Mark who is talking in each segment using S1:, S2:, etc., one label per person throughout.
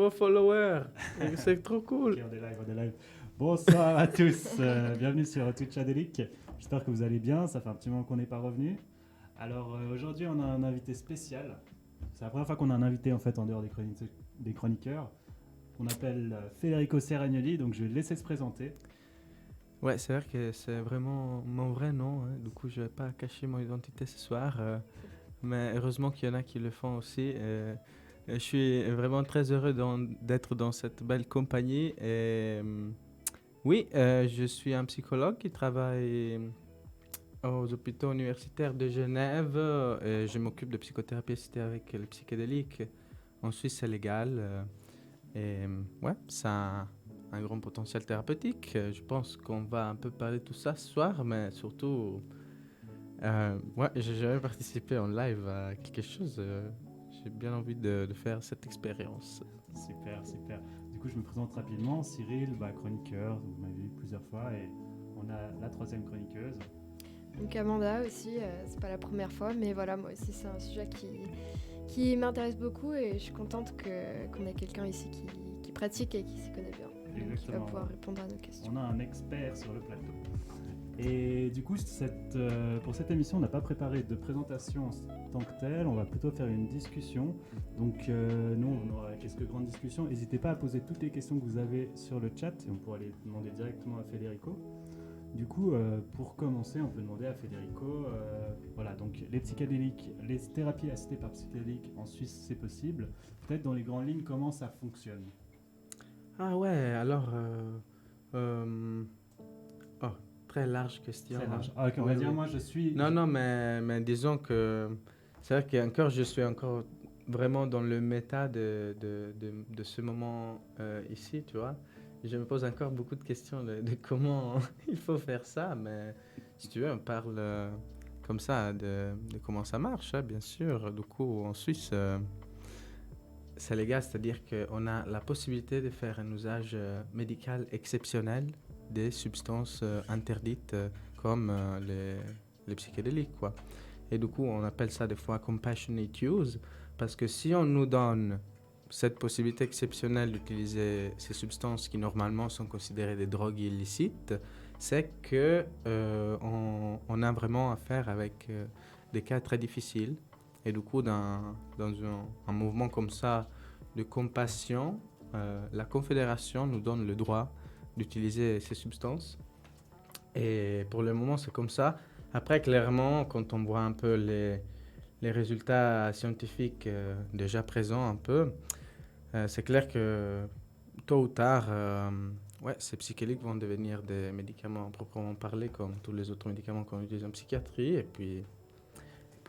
S1: nouveaux followers. Et c'est trop cool.
S2: Ok, on est live, on est live. Bonsoir à tous, bienvenue sur Twitch Adelic. J'espère que vous allez bien, ça fait un petit moment qu'on n'est pas revenu. Alors aujourd'hui on a un invité spécial. C'est la première fois qu'on a un invité en fait en dehors des chroniqueurs. On appelle Federico Seragnoli, donc je vais le laisser se présenter.
S1: Ouais, c'est vrai que c'est vraiment mon vrai nom. Hein. Du coup, je vais pas cacher mon identité ce soir. Mais heureusement qu'il y en a qui le font aussi. Je suis vraiment très heureux d'être dans cette belle compagnie. Et oui, je suis un psychologue qui travaille aux hôpitaux universitaires de Genève. Et je m'occupe de psychothérapie assistée avec le psychédélique. En Suisse, c'est légal. Ouais, ça a un grand potentiel thérapeutique. Je pense qu'on va un peu parler de tout ça ce soir, mais surtout, ouais, j'ai jamais participé en live à quelque chose. J'ai bien envie de faire cette expérience.
S2: Super, super. Du coup je me présente rapidement, Cyril, chroniqueur, vous m'avez vu plusieurs fois et on a la troisième chroniqueuse.
S3: Donc Amanda aussi, c'est pas la première fois, mais voilà, moi aussi c'est un sujet qui m'intéresse beaucoup et je suis contente qu'on ait quelqu'un ici qui pratique et qui s'y connaît bien. Donc qui va pouvoir répondre à nos questions.
S2: On a un expert sur le plateau. Et du coup, pour cette émission, on n'a pas préparé de présentation en tant que telle, on va plutôt faire une discussion. Donc nous, on aura quelques grandes discussions. N'hésitez pas à poser toutes les questions que vous avez sur le chat et on pourra les demander directement à Federico. Du coup, pour commencer, on peut demander à Federico, voilà, donc les psychédéliques, les thérapies assistées par psychédéliques en Suisse, c'est possible. Peut-être dans les grandes lignes, comment ça fonctionne?
S1: Ah ouais, alors... Oh, très large question.
S2: Très large. Ah, ok, on va dire, moi je suis...
S1: Non, mais disons que c'est vrai qu'encore je suis encore vraiment dans le méta de ce moment ici, tu vois. Je me pose encore beaucoup de questions de comment il faut faire ça, mais si tu veux, on parle comme ça de comment ça marche, hein, bien sûr. Du coup, en Suisse, c'est légal, c'est-à-dire qu'on a la possibilité de faire un usage médical exceptionnel des substances interdites comme les psychédéliques, quoi. Et du coup, on appelle ça des fois compassionate use, parce que si on nous donne cette possibilité exceptionnelle d'utiliser ces substances qui normalement sont considérées des drogues illicites, c'est que on a vraiment affaire avec des cas très difficiles. Et du coup, dans un mouvement comme ça de compassion, la Confédération nous donne le droit d'utiliser ces substances. Et pour le moment, c'est comme ça. Après, clairement, quand on voit un peu les résultats scientifiques déjà présents un peu, c'est clair que tôt ou tard, ouais, ces psychédéliques vont devenir des médicaments proprement parlés, comme tous les autres médicaments qu'on utilise en psychiatrie. Et puis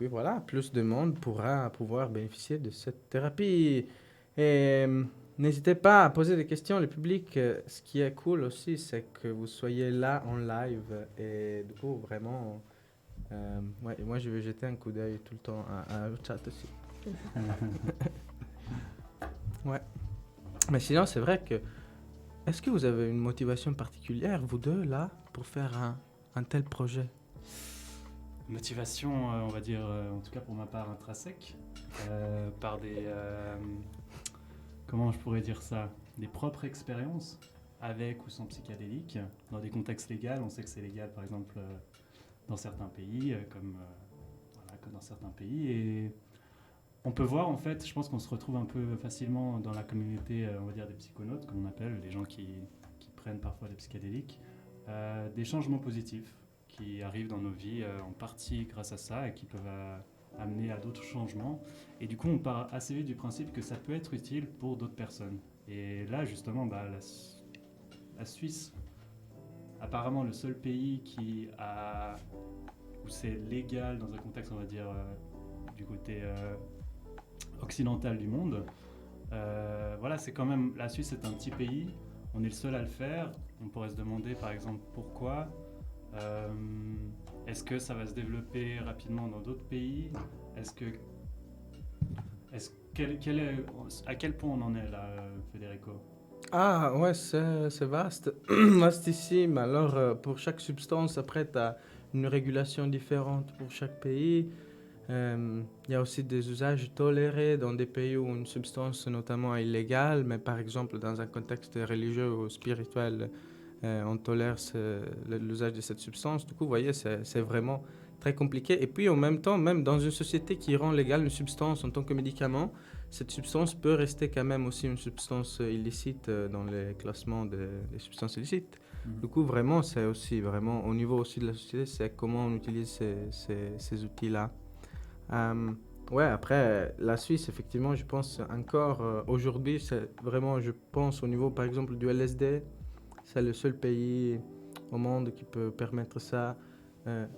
S1: voilà, plus de monde pourra pouvoir bénéficier de cette thérapie. Et n'hésitez pas à poser des questions, le public. Ce qui est cool aussi, c'est que vous soyez là en live. Et du coup, vraiment, ouais, moi je vais jeter un coup d'œil tout le temps au chat aussi. Ouais. Mais sinon, c'est vrai que... Est-ce que vous avez une motivation particulière, vous deux, là, pour faire un tel projet?
S2: Motivation, on va dire, en tout cas pour ma part, intrinsèque, par des... comment je pourrais dire ça? Des propres expériences, avec ou sans psychédéliques, dans des contextes légaux. On sait que c'est légal, par exemple, dans certains pays, comme dans certains pays. Et on peut voir, en fait, je pense qu'on se retrouve un peu facilement dans la communauté, on va dire, des psychonautes, comme on appelle, les gens qui prennent parfois des psychédéliques, des changements positifs qui arrivent dans nos vies en partie grâce à ça et qui peuvent amener à d'autres changements. Et du coup, on part assez vite du principe que ça peut être utile pour d'autres personnes. Et là, justement, la Suisse, apparemment le seul pays où c'est légal dans un contexte, on va dire, du côté occidental du monde. Voilà, c'est quand même... La Suisse est un petit pays, on est le seul à le faire. On pourrait se demander, par exemple, pourquoi. Est-ce que ça va se développer rapidement dans d'autres pays? À quel point on en est là, Federico?
S1: Ah ouais, c'est vaste, vastissime. Alors, pour chaque substance, après, tu as une régulation différente pour chaque pays. Il y a aussi des usages tolérés dans des pays où une substance notamment est illégale, mais par exemple dans un contexte religieux ou spirituel, on tolère l'usage de cette substance. Du coup, vous voyez, c'est vraiment très compliqué. Et puis en même temps, même dans une société qui rend légale une substance en tant que médicament, cette substance peut rester quand même aussi une substance illicite dans les classements des substances illicites. Du coup, vraiment, c'est aussi vraiment au niveau aussi de la société, c'est comment on utilise ces outils-là. Ouais, après, la Suisse, effectivement, je pense encore aujourd'hui, c'est vraiment, je pense au niveau, par exemple, du LSD, c'est le seul pays au monde qui peut permettre ça,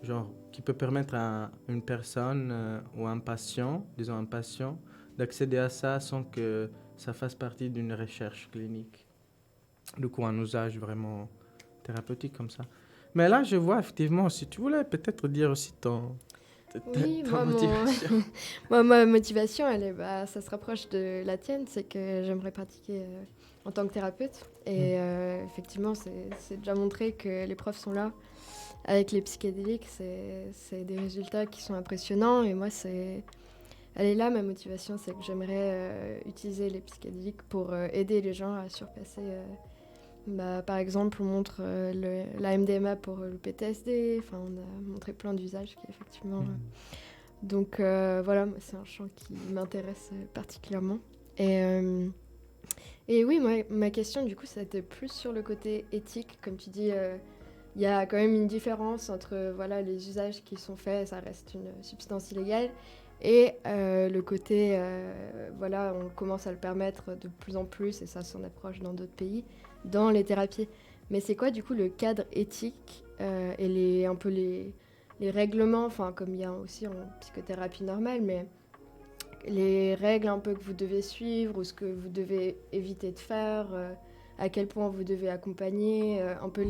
S1: genre, qui peut permettre à une personne ou un patient, disons un patient, d'accéder à ça sans que ça fasse partie d'une recherche clinique. Du coup, un usage vraiment thérapeutique comme ça. Mais là, je vois effectivement, si tu voulais peut-être dire aussi
S3: Oui,
S1: ta
S3: moi,
S1: motivation.
S3: moi, ma motivation, ça se rapproche de la tienne, c'est que j'aimerais pratiquer en tant que thérapeute. Et effectivement, c'est déjà montré que les preuves sont là. Avec les psychédéliques, c'est des résultats qui sont impressionnants. Et moi, elle est là, ma motivation, c'est que j'aimerais utiliser les psychédéliques pour aider les gens à surpasser. Par exemple, on montre la MDMA pour le PTSD. Enfin, on a montré plein d'usages qui, effectivement. Donc voilà, moi, c'est un champ qui m'intéresse particulièrement. Et oui, ma question, du coup, c'était plus sur le côté éthique. Comme tu dis, il y a quand même une différence entre voilà, les usages qui sont faits, ça reste une substance illégale, et le côté, voilà, on commence à le permettre de plus en plus, et ça s'en approche dans d'autres pays, dans les thérapies. Mais c'est quoi, du coup, le cadre éthique et un peu les règlements, enfin, comme il y a aussi en psychothérapie normale, mais les règles un peu que vous devez suivre ou ce que vous devez éviter de faire, à quel point vous devez accompagner, un peu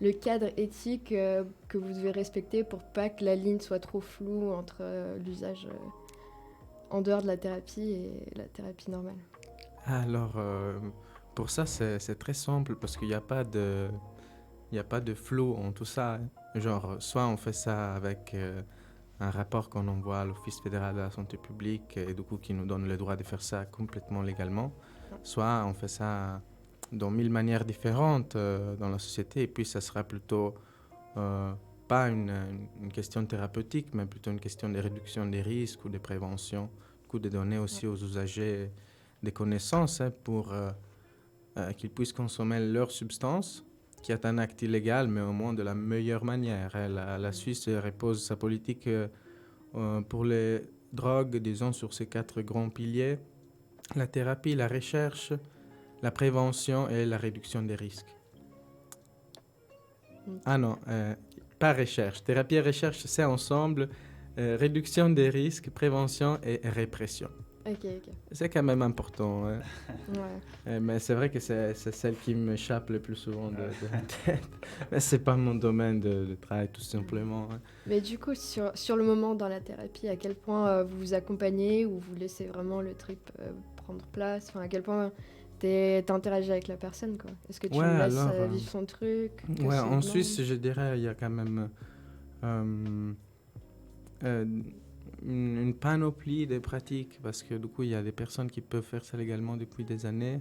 S3: le cadre éthique que vous devez respecter pour pas que la ligne soit trop floue entre l'usage en dehors de la thérapie et la thérapie normale.
S1: Alors, pour ça, c'est très simple parce qu'il n'y a pas de, il y a pas de flow en tout ça, hein. Genre, soit on fait ça avec un rapport qu'on envoie à l'Office fédéral de la santé publique et du coup qui nous donne le droit de faire ça complètement légalement, soit on fait ça dans mille manières différentes dans la société et puis ça sera plutôt euh, pas une question thérapeutique, mais plutôt une question de réduction des risques ou de prévention, du coup de donner aussi aux usagers des connaissances hein, pour qu'ils puissent consommer leur substance, qui est un acte illégal, mais au moins de la meilleure manière. Hein. La Suisse repose sa politique pour les drogues, disons, sur ces 4 grands piliers, la thérapie, la recherche, la prévention et la réduction des risques. Ah non, pas recherche. Thérapie et recherche, c'est ensemble. Réduction des risques, prévention et répression.
S3: Ok.
S1: C'est quand même important. Hein.
S3: Ouais.
S1: Mais c'est vrai que c'est celle qui m'échappe le plus souvent de la tête. Mais c'est pas mon domaine de travail, tout simplement. Hein.
S3: Mais du coup, sur le moment dans la thérapie, à quel point vous vous accompagnez ou vous laissez vraiment le trip prendre place, enfin, à quel point t'interagis avec la personne, quoi. Est-ce que tu
S1: Ouais,
S3: laisses
S1: alors,
S3: vivre son truc
S1: ouais, en Suisse, je dirais, il y a quand même une panoplie de pratiques parce que du coup, il y a des personnes qui peuvent faire ça légalement depuis des années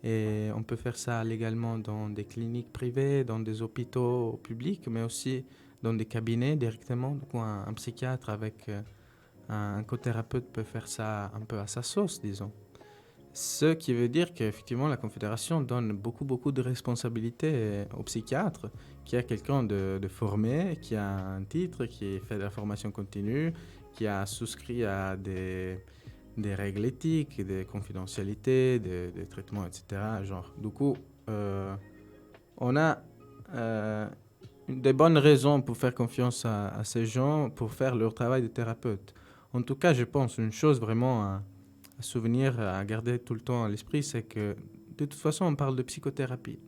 S1: et on peut faire ça légalement dans des cliniques privées, dans des hôpitaux publics, mais aussi dans des cabinets directement. Du coup, un psychiatre avec un cothérapeute peut faire ça un peu à sa sauce, disons. Ce qui veut dire qu'effectivement, la Confédération donne beaucoup de responsabilités au psychiatre, qui a quelqu'un de formé, qui a un titre, qui fait de la formation continue, qui a souscrit à des règles éthiques, des confidentialités, des traitements, etc. Genre, du coup, on a des bonnes raisons pour faire confiance à ces gens, pour faire leur travail de thérapeute. En tout cas, je pense une chose vraiment à souvenir, à garder tout le temps à l'esprit, c'est que de toute façon, on parle de psychothérapie.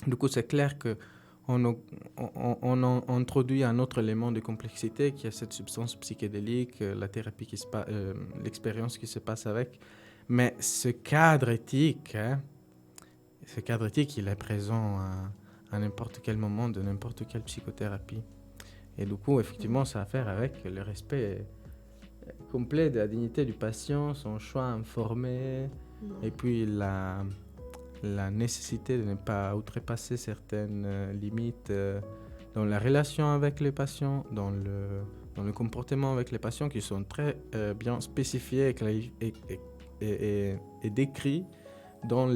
S1: Du coup, c'est clair qu'on introduit un autre élément de complexité qui est cette substance psychédélique, la thérapie l'expérience qui se passe avec. Mais ce cadre éthique, hein, il est présent à n'importe quel moment de n'importe quelle psychothérapie. Et du coup, effectivement, ça a à faire avec le respect complet de la dignité du patient, son choix informé, et puis la nécessité de ne pas outrepasser certaines limites dans la relation avec les patients, dans le comportement avec les patients qui sont très bien spécifiés et décrits dans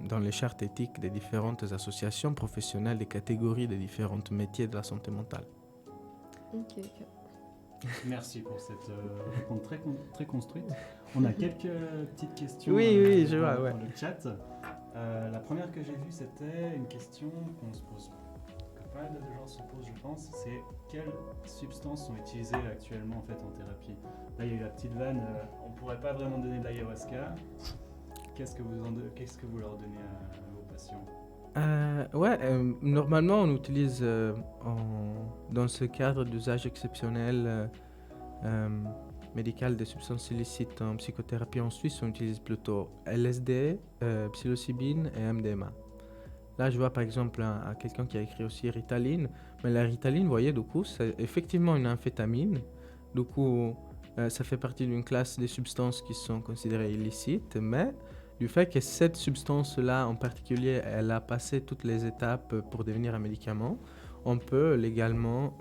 S1: dans les chartes éthiques des différentes associations professionnelles, des catégories des différents métiers de la santé mentale.
S3: Ok.
S2: Merci pour cette réponse très construite. On a quelques petites questions
S1: Oui, je vois,
S2: dans le chat. La première que j'ai vue, c'était une question qu'on se pose, que pas mal de gens se posent, je pense, c'est quelles substances sont utilisées actuellement en fait en thérapie. Là, il y a eu la petite vanne, on pourrait pas vraiment donner de l'ayahuasca. Qu'est-ce que vous leur donnez à vos patients?
S1: Normalement, on utilise dans ce cadre d'usage exceptionnel médical des substances illicites en psychothérapie en Suisse, on utilise plutôt LSD, psilocybine et MDMA. Là, je vois par exemple à quelqu'un qui a écrit aussi Ritaline, mais la Ritaline, vous voyez, du coup, c'est effectivement une amphétamine. Du coup, ça fait partie d'une classe des substances qui sont considérées illicites, mais du fait que cette substance-là en particulier, elle a passé toutes les étapes pour devenir un médicament, on peut légalement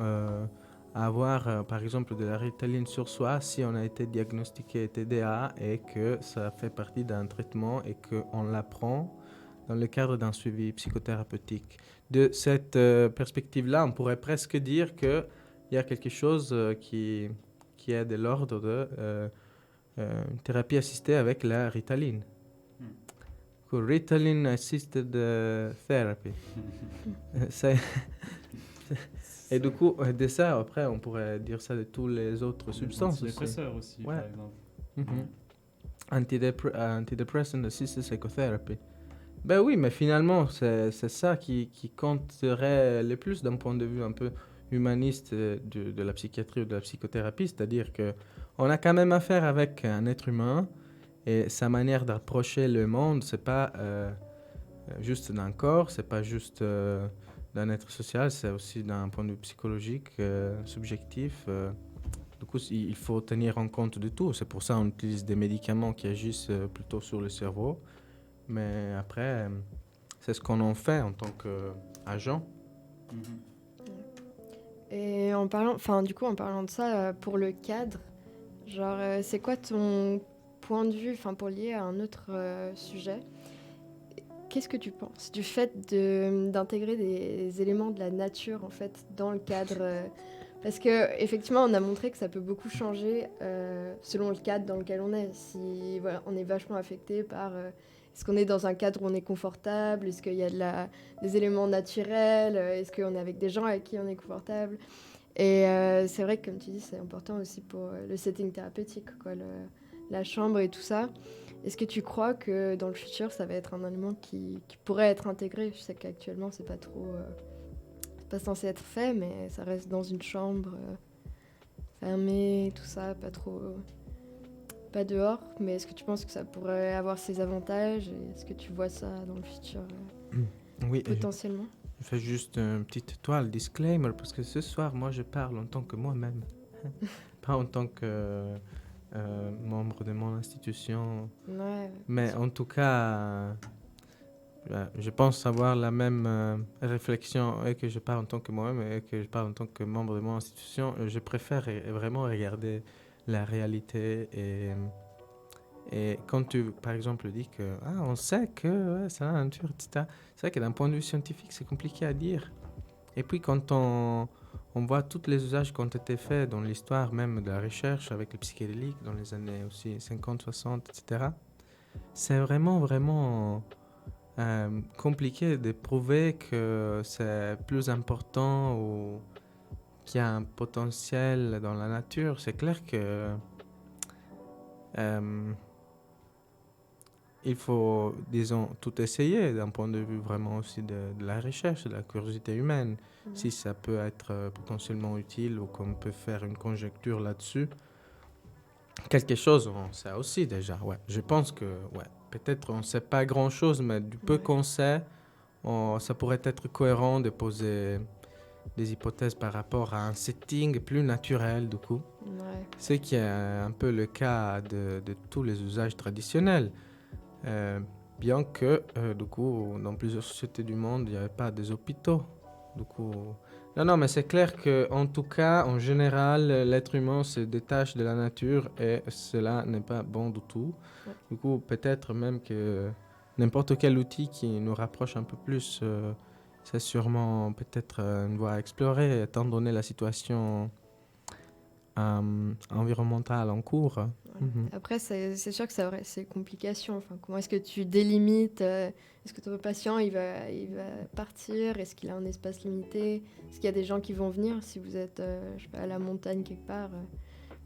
S1: avoir par exemple de la Ritaline sur soi si on a été diagnostiqué TDA et que ça fait partie d'un traitement et qu'on la prend dans le cadre d'un suivi psychothérapeutique. De cette perspective-là, on pourrait presque dire qu'il y a quelque chose qui est de l'ordre de une thérapie assistée avec la Ritaline. Ritalin Assisted Therapy. Et du coup, de ça, après, on pourrait dire ça de toutes les autres substances aussi.
S2: Antidépresseurs aussi,
S1: Ouais.
S2: par exemple.
S1: Antidepressant Assisted Psychotherapy. Ben oui, mais finalement, c'est ça qui compterait le plus d'un point de vue un peu humaniste de la psychiatrie ou de la psychothérapie, c'est-à-dire qu'on a quand même affaire avec un être humain et sa manière d'approcher le monde, c'est pas juste d'un corps, c'est pas juste d'un être social, c'est aussi d'un point de vue psychologique, subjectif. Du coup, il faut tenir en compte de tout. C'est pour ça qu'on utilise des médicaments qui agissent plutôt sur le cerveau. Mais après, c'est ce qu'on en fait en tant qu'agent.
S3: Et en parlant de ça, pour le cadre, genre, c'est quoi ton point de vue, pour lier à un autre sujet? Qu'est-ce que tu penses du fait d'intégrer des éléments de la nature en fait dans le cadre parce que effectivement, on a montré que ça peut beaucoup changer selon le cadre dans lequel on est. Si voilà, on est vachement affecté par est-ce qu'on est dans un cadre où on est confortable, est-ce qu'il y a des éléments naturels, est-ce qu'on est avec des gens avec qui on est confortable. Et c'est vrai que comme tu dis, c'est important aussi pour le setting thérapeutique, quoi, la chambre et tout ça. Est-ce que tu crois que dans le futur, ça va être un élément qui pourrait être intégré? Je sais qu'actuellement, c'est pas trop... c'est pas censé être fait, mais ça reste dans une chambre fermée, tout ça, pas trop... pas dehors. Mais est-ce que tu penses que ça pourrait avoir ses avantages? Et est-ce que tu vois ça dans le futur
S1: Oui,
S3: potentiellement?
S1: je fais juste une petite toile, disclaimer, parce que ce soir, moi, je parle en tant que moi-même, pas en tant que... membre de mon institution.
S3: Ouais.
S1: Mais en tout cas, je pense avoir la même réflexion et que je parle en tant que moi-même et que je parle en tant que membre de mon institution. Je préfère vraiment regarder la réalité et quand tu, par exemple, dis que on sait que c'est la nature, etc. C'est vrai que d'un point de vue scientifique, c'est compliqué à dire. Et puis quand on voit tous les usages qui ont été faits dans l'histoire même de la recherche avec les psychédéliques dans les années aussi 50, 60, etc. C'est vraiment compliqué de prouver que c'est plus important ou qu'il y a un potentiel dans la nature. C'est clair que il faut, disons, tout essayer d'un point de vue vraiment aussi de la recherche, de la curiosité humaine. Si ça peut être potentiellement utile ou qu'on peut faire une conjecture là-dessus. Quelque chose, on sait aussi déjà, ouais. Je pense que, ouais, peut-être on ne sait pas grand-chose, mais du peu qu'on sait, ça pourrait être cohérent de poser des hypothèses par rapport à un setting plus naturel, du coup.
S3: Ouais.
S1: Ce qui est un peu le cas de tous les usages traditionnels. Bien que, du coup, dans plusieurs sociétés du monde, il n'y avait pas des hôpitaux. Du coup... Non, mais c'est clair qu'en tout cas, en général, l'être humain se détache de la nature et cela n'est pas bon du tout.
S3: Ouais.
S1: Du coup, peut-être même que n'importe quel outil qui nous rapproche un peu plus, c'est sûrement peut-être une voie à explorer, étant donné la situation environnementale en cours.
S3: Ouais.
S1: Mhm.
S3: Après, c'est sûr que ça aurait ses complications. Enfin, comment est-ce que tu délimites est-ce que ton patient il va partir? Est-ce qu'il a un espace limité? Est-ce qu'il y a des gens qui vont venir? Si vous êtes je sais pas, à la montagne quelque part,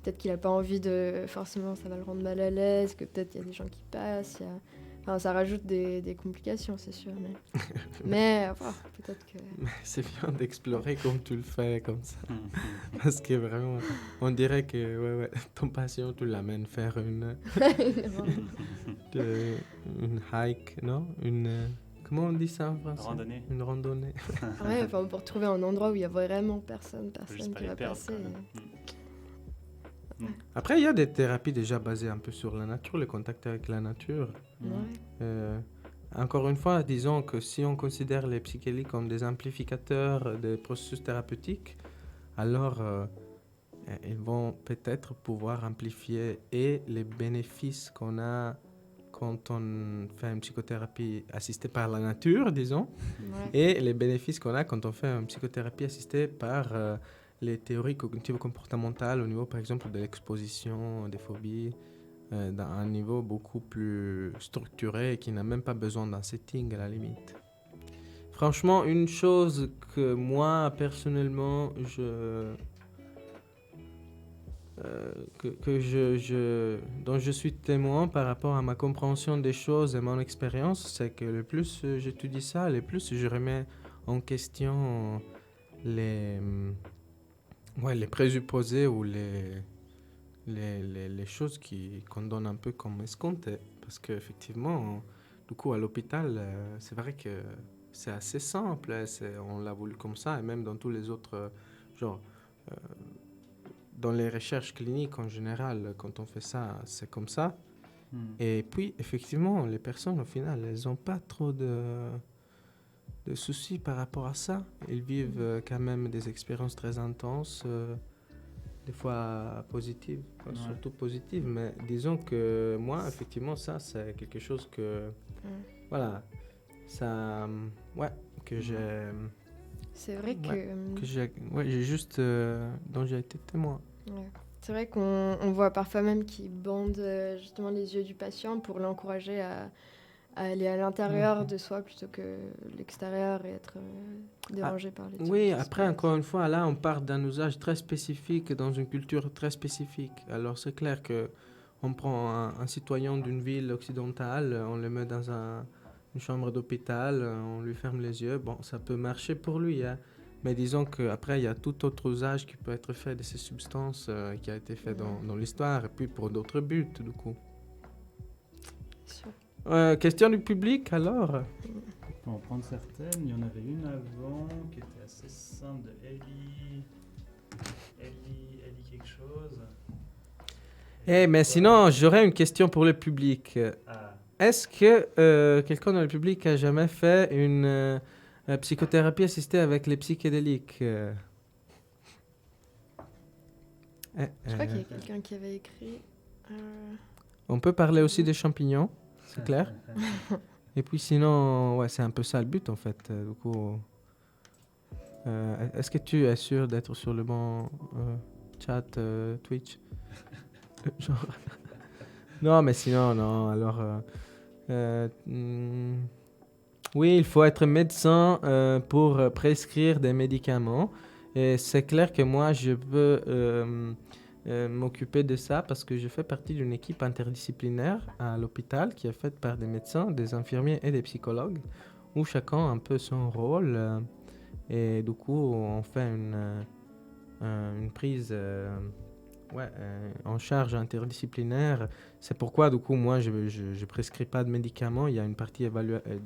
S3: peut-être qu'il n'a pas envie de... Forcément, ça va le rendre mal à l'aise, que peut-être il y a des gens qui passent. Enfin, ça rajoute des complications, c'est sûr. Mais peut-être que...
S1: C'est bien d'explorer comme tu le fais, comme ça. Parce que vraiment, on dirait que ton patient, tu l'amènes faire une hike, non? Comment on dit ça en français?
S2: Randonnée.
S1: Une randonnée.
S3: Ouais, enfin, pour trouver un endroit où il y a vraiment personne
S2: Juste pas
S3: qui
S2: les
S3: va
S2: perdre,
S3: passer.
S2: quand même.
S1: Après, il y a des thérapies déjà basées un peu sur la nature, le contact avec la nature.
S3: Ouais.
S1: Encore une fois, disons que si on considère les psychédéliques comme des amplificateurs des processus thérapeutiques, alors ils vont peut-être pouvoir amplifier et les bénéfices qu'on a quand on fait une psychothérapie assistée par la nature, disons,
S3: Ouais.
S1: et les bénéfices qu'on a quand on fait une psychothérapie assistée par les théories cognitives comportementales au niveau, par exemple, de l'exposition, des phobies, dans un niveau beaucoup plus structuré et qui n'a même pas besoin d'un setting à la limite. Franchement, une chose que moi, personnellement, dont je suis témoin par rapport à ma compréhension des choses et mon expérience, c'est que le plus j'étudie ça, le plus je remets en question les présupposés ou les choses qu'on donne un peu comme escomptées. Parce qu'effectivement, du coup, à l'hôpital, c'est vrai que c'est assez simple. On l'a voulu comme ça, et même dans tous les autres, genre, dans les recherches cliniques en général, quand on fait ça, c'est comme ça. Et puis, effectivement, les personnes, au final, elles n'ont pas trop de soucis par rapport à ça. Ils vivent quand même des expériences très intenses. Des fois positives, surtout positives, mais disons que moi, effectivement, ça, c'est quelque chose que, voilà, ça, que j'ai...
S3: C'est vrai que
S1: j'ai juste, dont j'ai été témoin.
S3: Ouais. C'est vrai qu'on voit parfois même qu'ils bandent justement les yeux du patient pour l'encourager à aller à l'intérieur de soi plutôt que l'extérieur et être dérangé par les trucs.
S1: Oui, après, encore une fois, là, on part d'un usage très spécifique dans une culture très spécifique. Alors, c'est clair que on prend un citoyen d'une ville occidentale, on le met dans une chambre d'hôpital, on lui ferme les yeux. Bon, ça peut marcher pour lui, hein. Mais disons qu'après, il y a tout autre usage qui peut être fait de ces substances qui a été fait dans l'histoire, et puis pour d'autres buts, du coup. Question du public, alors?
S2: On peut en prendre certaines. Il y en avait une avant qui était assez simple de Ellie quelque chose.
S1: Mais sinon, j'aurais une question pour le public. Est-ce que quelqu'un dans le public a jamais fait une psychothérapie assistée avec les psychédéliques?
S3: Je crois qu'il y a quelqu'un qui avait écrit...
S1: On peut parler aussi des champignons, c'est clair. Et puis sinon, c'est un peu ça le but en fait. Du coup, est-ce que tu es sûr d'être sur le bon chat Twitch? Genre... Non, mais sinon, non. Alors, oui, il faut être médecin pour prescrire des médicaments. Et c'est clair que moi, je peux m'occuper de ça parce que je fais partie d'une équipe interdisciplinaire à l'hôpital qui est faite par des médecins, des infirmiers et des psychologues, où chacun a un peu son rôle. Et du coup, on fait une prise en charge interdisciplinaire. C'est pourquoi, du coup, moi, je prescris pas de médicaments. Il y a une partie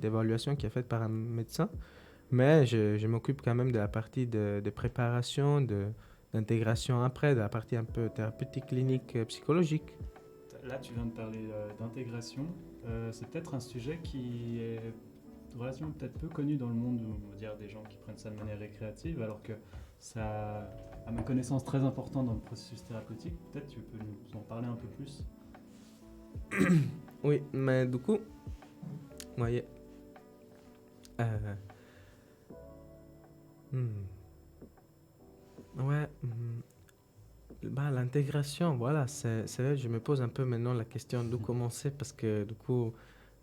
S1: d'évaluation qui est faite par un médecin. Mais je m'occupe quand même de la partie de préparation, d'intégration après, de la partie un peu thérapeutique, clinique, psychologique.
S2: Là, tu viens de parler d'intégration. C'est peut-être un sujet qui est relativement peut-être peu connu dans le monde, on va dire des gens qui prennent ça de manière récréative, alors que ça, à ma connaissance, très important dans le processus thérapeutique. Peut-être tu peux nous en parler un peu plus.
S1: Oui, mais du coup, vous voyez, ouais, bah, l'intégration, voilà, c'est vrai, je me pose un peu maintenant la question d'où commencer parce que du coup,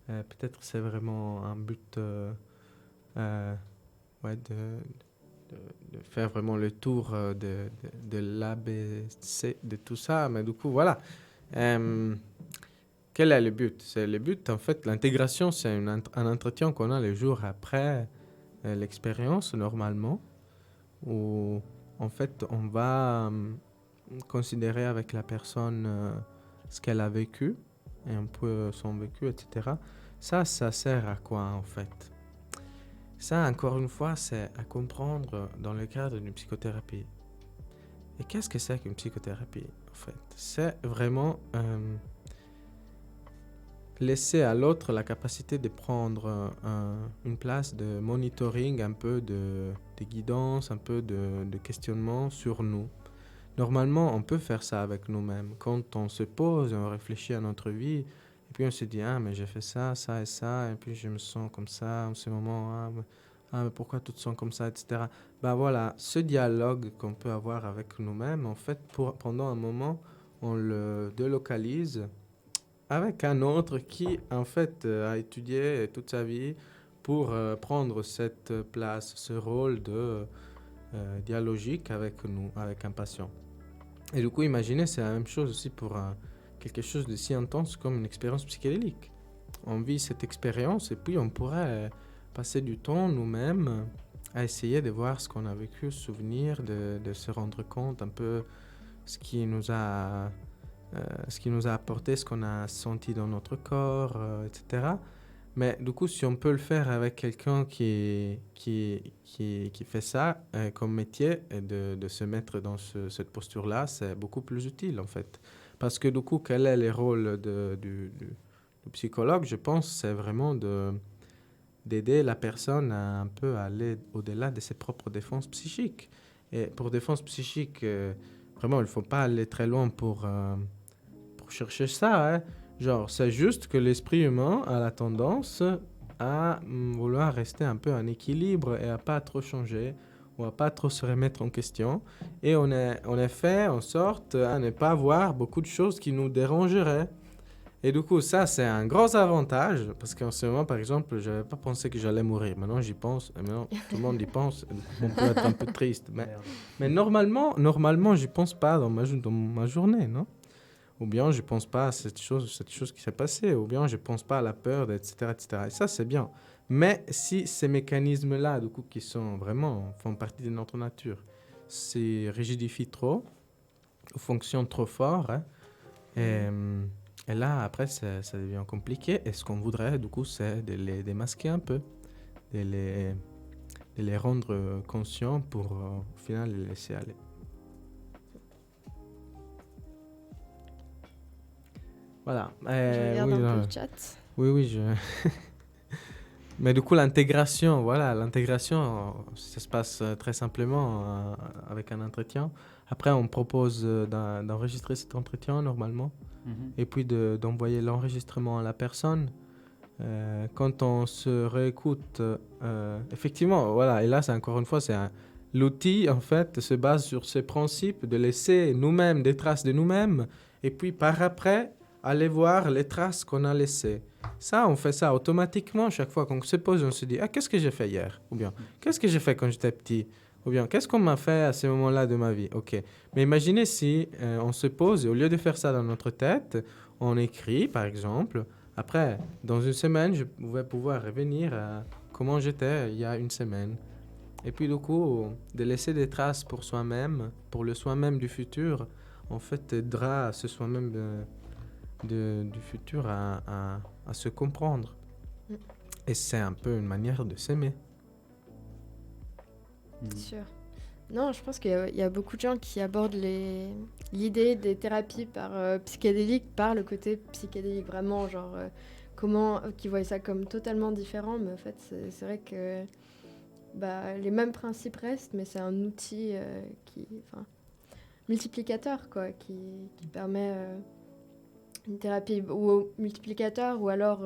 S1: peut-être c'est vraiment un but ouais, de faire vraiment le tour de l'ABC, de tout ça, mais du coup, voilà. Euh, Quel est le but? C'est le but, en fait, l'intégration, c'est un entretien qu'on a le jour après l'expérience, normalement, où, en fait, on va considérer avec la personne ce qu'elle a vécu, et un peu son vécu, etc. Ça sert à quoi, en fait? Ça, encore une fois, c'est à comprendre dans le cadre d'une psychothérapie. Et qu'est-ce que c'est qu'une psychothérapie, en fait? C'est vraiment laisser à l'autre la capacité de prendre une place de monitoring, un peu de guidance, un peu de questionnement sur nous. Normalement, on peut faire ça avec nous-mêmes. Quand on se pose, on réfléchit à notre vie, et puis on se dit, ah, mais j'ai fait ça, ça et ça, et puis je me sens comme ça en ce moment, mais pourquoi tu te sens comme ça, etc. Ben voilà, ce dialogue qu'on peut avoir avec nous-mêmes, en fait, pendant un moment, on le délocalise avec un autre qui, en fait, a étudié toute sa vie pour prendre cette place, ce rôle de dialogique avec nous, avec un patient. Et du coup, imaginez, c'est la même chose aussi pour quelque chose de si intense comme une expérience psychédélique. On vit cette expérience et puis on pourrait passer du temps nous-mêmes à essayer de voir ce qu'on a vécu, se souvenir, de se rendre compte un peu ce qui nous a apporté, ce qu'on a senti dans notre corps, etc. Mais du coup, si on peut le faire avec quelqu'un qui fait ça comme métier, et de se mettre dans cette posture-là, c'est beaucoup plus utile en fait. Parce que du coup, quel est le rôle du psychologue? Je pense c'est vraiment d'aider la personne à un peu aller au-delà de ses propres défenses psychiques. Et pour défense psychique, vraiment, il ne faut pas aller très loin pour chercher ça, hein. Genre, c'est juste que l'esprit humain a la tendance à vouloir rester un peu en équilibre et à pas trop changer ou à pas trop se remettre en question. Et on est fait en sorte à ne pas voir beaucoup de choses qui nous dérangeraient. Et du coup, ça, c'est un gros avantage parce qu'en ce moment, par exemple, je n'avais pas pensé que j'allais mourir. Maintenant, j'y pense. Et maintenant, tout le monde y pense. On peut être un peu triste. Mais normalement, j'y pense pas dans ma journée, non? Ou bien je pense pas à cette chose qui s'est passée, ou bien je pense pas à la peur, etc., etc. Et ça, c'est bien. Mais si ces mécanismes-là, du coup, qui sont vraiment, font partie de notre nature, se rigidifient trop, ou fonctionnent trop fort, hein, et là, après, ça devient compliqué. Et ce qu'on voudrait, du coup, c'est de les démasquer un peu, de les rendre conscients pour, au final, les laisser aller. Voilà.
S3: Je regarde
S1: oui,
S3: un
S1: non,
S3: peu le chat.
S1: oui, mais du coup, l'intégration, ça se passe très simplement avec un entretien. Après, on propose d'enregistrer cet entretien normalement, et puis d'envoyer l'enregistrement à la personne. Quand on se réécoute, effectivement, voilà, et là, c'est encore une fois, l'outil, en fait, se base sur ce principe de laisser nous-mêmes des traces de nous-mêmes, et puis par après, aller voir les traces qu'on a laissées. Ça, on fait ça automatiquement chaque fois qu'on se pose, on se dit, ah, qu'est-ce que j'ai fait hier? Ou bien, qu'est-ce que j'ai fait quand j'étais petit? Ou bien, qu'est-ce qu'on m'a fait à ce moment-là de ma vie? Ok. Mais imaginez si on se pose, et au lieu de faire ça dans notre tête, on écrit, par exemple. Après, dans une semaine, je vais pouvoir revenir à comment j'étais il y a une semaine. Et puis, du coup, de laisser des traces pour soi-même, pour le soi-même du futur, en fait, aidera à ce soi-même du futur à se comprendre. Et c'est un peu une manière de s'aimer.
S3: C'est sûr. Non, je pense qu'il y a beaucoup de gens qui abordent l'idée des thérapies psychédéliques par le côté psychédélique, vraiment, genre, qui voient ça comme totalement différent, mais en fait, c'est vrai que les mêmes principes restent, mais c'est un outil multiplicateur, quoi, qui permet une thérapie ou multiplicateur, ou alors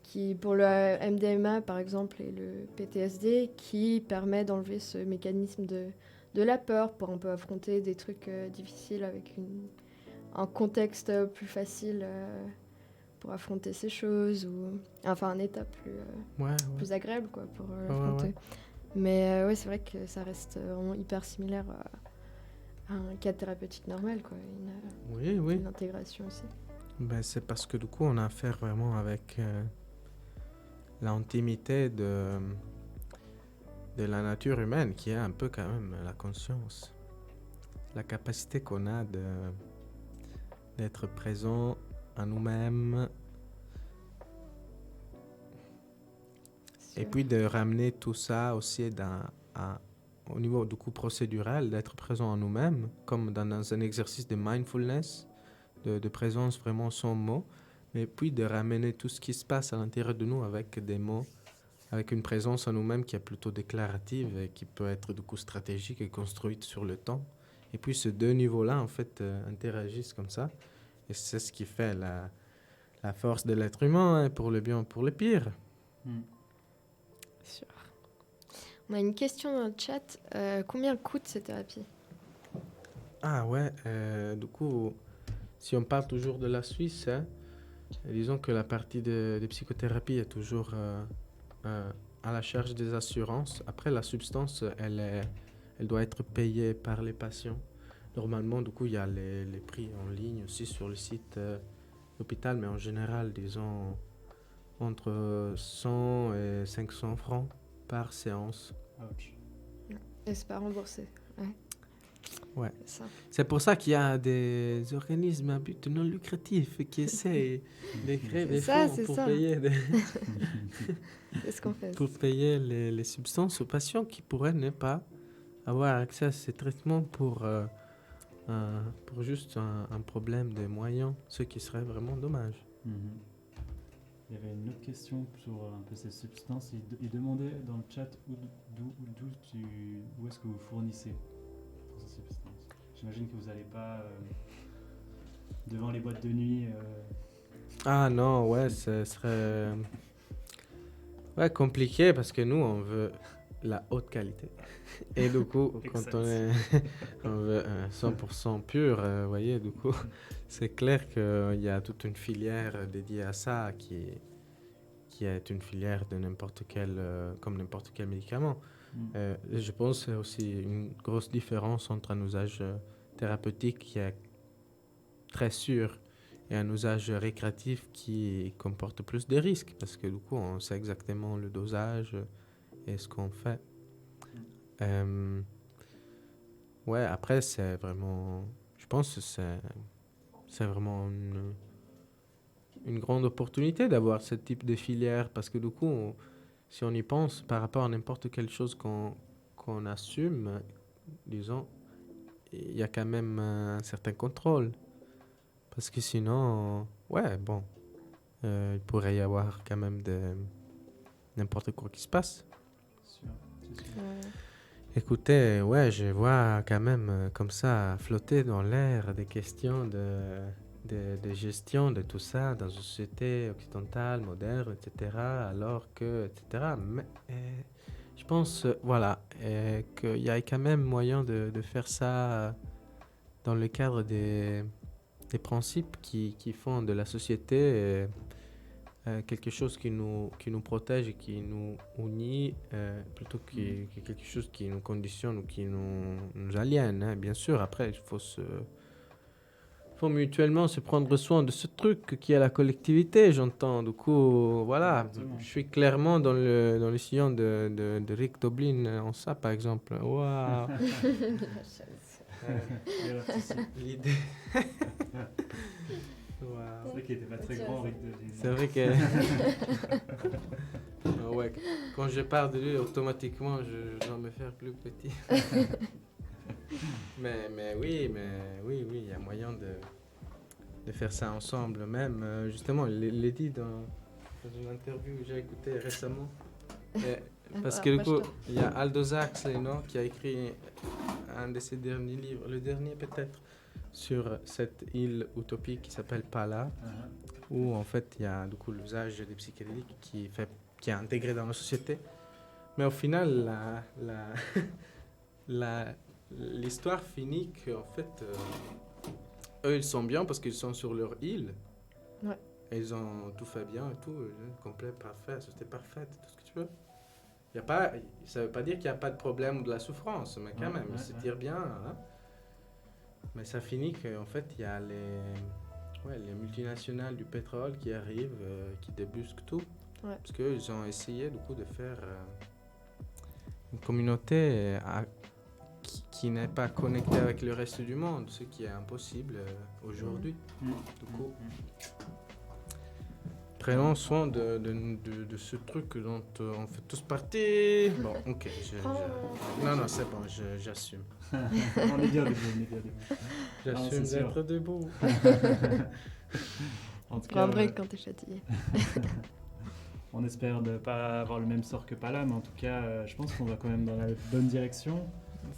S3: qui, pour le MDMA par exemple et le PTSD, qui permet d'enlever ce mécanisme de la peur pour un peu affronter des trucs difficiles avec un contexte plus facile pour affronter ces choses, ou enfin un état plus agréable, quoi, pour l'affronter. Mais ouais, c'est vrai que ça reste vraiment hyper similaire à un cadre thérapeutique normal, quoi. Une intégration aussi.
S1: Ben, c'est parce que du coup on a affaire vraiment avec l'intimité de la nature humaine, qui est un peu quand même la conscience, la capacité qu'on a d'être présent à nous-mêmes, et puis de ramener tout ça aussi au niveau du coup procédural, d'être présent à nous-mêmes, comme dans un exercice de mindfulness, de présence vraiment sans mots, mais puis de ramener tout ce qui se passe à l'intérieur de nous avec des mots, avec une présence en nous-mêmes qui est plutôt déclarative et qui peut être du coup stratégique et construite sur le temps. Et puis ces deux niveaux-là, en fait, interagissent comme ça. Et c'est ce qui fait la force de l'être humain, hein, pour le bien ou pour le pire.
S3: Sûr. On a une question dans le chat. Combien coûte cette thérapie ?
S1: Ah ouais, du coup, si on parle toujours de la Suisse, hein, disons que la partie de psychothérapie est toujours à la charge des assurances. Après, la substance, elle doit être payée par les patients. Normalement, du coup, il y a les prix en ligne aussi sur le site de l'hôpital, mais en général, disons, entre 100 et 500 francs par séance.
S2: Ouch.
S3: Et c'est pas remboursé.
S1: Ouais.
S3: Ça.
S1: C'est pour ça qu'il y a des organismes à but non lucratif qui essaient de créer des fonds pour payer
S3: C'est ce qu'on fait.
S1: pour payer les substances aux patients qui pourraient ne pas avoir accès à ces traitements pour juste un problème de moyens, ce qui serait vraiment dommage.
S2: Il y avait une autre question sur un peu ces substances. Il demandait dans le chat où est-ce que vous fournissez pour ces substances. J'imagine que vous n'allez pas devant les boîtes de nuit.
S1: Ah non, ouais, ce serait compliqué parce que nous, on veut la haute qualité. Et du coup, quand on veut 100% pur, vous voyez, du coup, c'est clair qu'il y a toute une filière dédiée à ça qui est une filière de comme n'importe quel médicament. Je pense que c'est aussi une grosse différence entre un usage thérapeutique qui est très sûr et un usage récréatif qui comporte plus de risques, parce que du coup, on sait exactement le dosage et ce qu'on fait. Ouais, après, c'est vraiment... Je pense que c'est vraiment une grande opportunité d'avoir ce type de filière, parce que du coup, si on y pense, par rapport à n'importe quelle chose qu'on assume, disons, il y a quand même un certain contrôle. Parce que sinon, ouais, bon, il pourrait y avoir quand même n'importe quoi qui se passe.
S2: C'est sûr.
S3: Ouais.
S1: Écoutez, ouais, je vois quand même comme ça flotter dans l'air des questions de gestion de tout ça dans une société occidentale, moderne, etc. Alors que, etc. Mais je pense, voilà, qu'il y a quand même moyen de faire ça dans le cadre des principes qui font de la société quelque chose qui nous protège et qui nous unit, plutôt que quelque chose qui nous conditionne ou qui nous aliène, hein. Bien sûr, après, il faut mutuellement se prendre soin de ce truc qui est la collectivité, j'entends. Du coup, voilà,
S2: Exactement.
S1: je suis clairement dans le sillon de Rick Doblin en ça, par exemple. Waouh. L'idée.
S2: C'est vrai qu'il n'était pas très grand, Rick Doblin.
S1: C'est vrai que... ouais, quand je pars de lui, automatiquement, je dois me faire plus petit. mais oui, il y a moyen de faire ça ensemble. Même, justement, il l'a dit dans une interview que j'ai écoutée récemment. Et- parce que du coup, il y a Aldous Huxley, non, qui a écrit un de ses derniers livres, le dernier peut-être, sur cette île utopique qui s'appelle Pala, où en fait il y a du coup l'usage des psychédéliques qui est intégré dans la société. Mais au final, l'histoire finit qu'en fait, eux ils sont bien parce qu'ils sont sur leur île.
S3: Ouais.
S1: Et ils ont tout fait bien et tout, complet, parfait, société parfaite, tout ce que tu veux. Y a pas, ça veut pas dire qu'il n'y a pas de problème ou de la souffrance, mais quand même, ils se tirent bien. Hein. Mais ça finit qu'en fait, il y a les multinationales du pétrole qui arrivent, qui débusquent tout.
S3: Ouais.
S1: Parce qu'ils ont essayé du coup de faire une communauté qui n'est pas connectée avec le reste du monde, ce qui est impossible aujourd'hui. Du coup, prenons soin de ce truc dont on fait tous partie. Bon, ok. Non, c'est bon, j'assume.
S2: On est bien debout.
S1: J'assume d'être debout.
S2: En tout
S3: Prends un
S2: cas,
S3: break quand t'es fatigué.
S2: on espère ne pas avoir le même sort que Pala, mais en tout cas, je pense qu'on va quand même dans la bonne direction.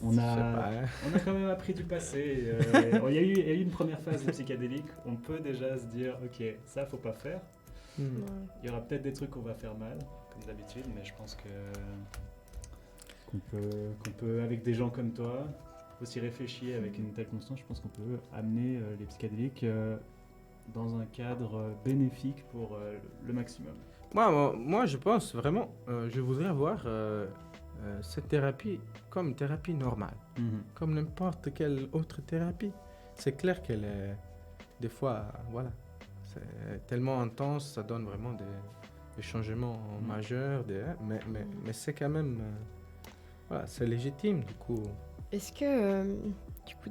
S2: On a quand même appris du passé. Il y a eu une première phase de psychédélique. On peut déjà se dire, ok, ça faut pas faire.
S3: Ouais.
S2: Il y aura peut-être des trucs qu'on va faire mal, comme d'habitude, mais je pense qu'on peut, avec des gens comme toi, aussi réfléchir avec une telle conscience, je pense qu'on peut amener les psychédéliques dans un cadre bénéfique pour le maximum.
S1: Moi, je pense vraiment, je voudrais avoir cette thérapie comme une thérapie normale, comme n'importe quelle autre thérapie. C'est clair qu'elle est, des fois, voilà, c'est tellement intense, ça donne vraiment des changements majeurs, mais c'est quand même, voilà, c'est légitime du coup.
S3: Est-ce que, du coup,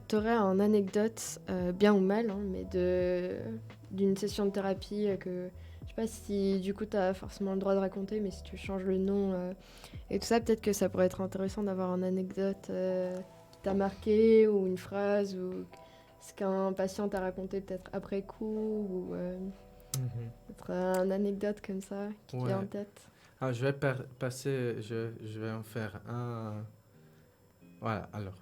S3: t'aurais une anecdote, bien ou mal, hein, mais d'une session de thérapie que, je sais pas si du coup t'as forcément le droit de raconter, mais si tu changes le nom et tout ça, peut-être que ça pourrait être intéressant d'avoir une anecdote qui t'a marqué ou une phrase ou ce qu'un patient t'a raconté peut-être après coup ou peut-être une anecdote comme ça qui te vient en tête.
S1: Ah, je vais passer, je vais en faire un. Voilà, alors,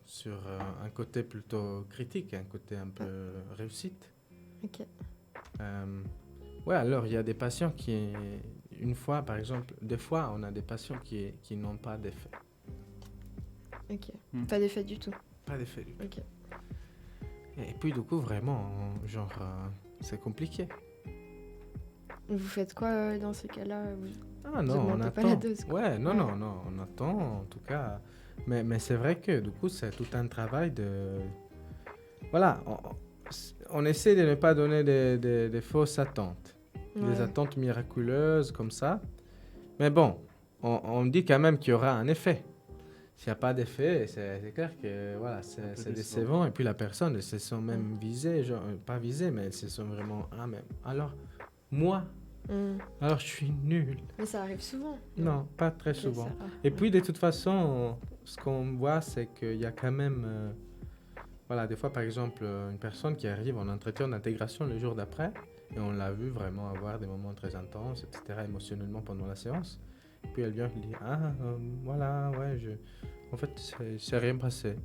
S1: sur un côté plutôt critique, un côté un peu réussite.
S3: Ok.
S1: Ouais, alors, il y a des patients qui, une fois, par exemple, des fois, on a des patients qui n'ont pas d'effet.
S3: Ok. Pas d'effet du tout.
S1: Pas d'effet du tout.
S3: Ok.
S1: Et puis, du coup, vraiment, genre, c'est compliqué.
S3: Vous faites quoi dans ces cas-là
S1: Ah non, on attend.
S3: Pas la dose, quoi.
S1: Ouais, non, on attend, en tout cas. Mais c'est vrai que, du coup, c'est tout un travail de... Voilà, on essaie de ne pas donner des fausses attentes. Des attentes miraculeuses, comme ça. Mais bon, on dit quand même qu'il y aura un effet. S'il n'y a pas d'effet, c'est clair que voilà, c'est décevant. Et puis la personne, elles se sont même visées, genre, pas visées, mais elles se sont vraiment... Ah, mais alors, moi, alors je suis nul.
S3: Mais ça arrive souvent.
S1: Non, pas très souvent. Et puis de toute façon, ce qu'on voit, c'est qu'il y a quand même... voilà, des fois, par exemple, une personne qui arrive en entretien d'intégration le jour d'après, et on l'a vu vraiment avoir des moments très intenses, etc., émotionnellement pendant la séance. Et puis elle vient et dit, voilà, ouais, en fait, c'est rien passé.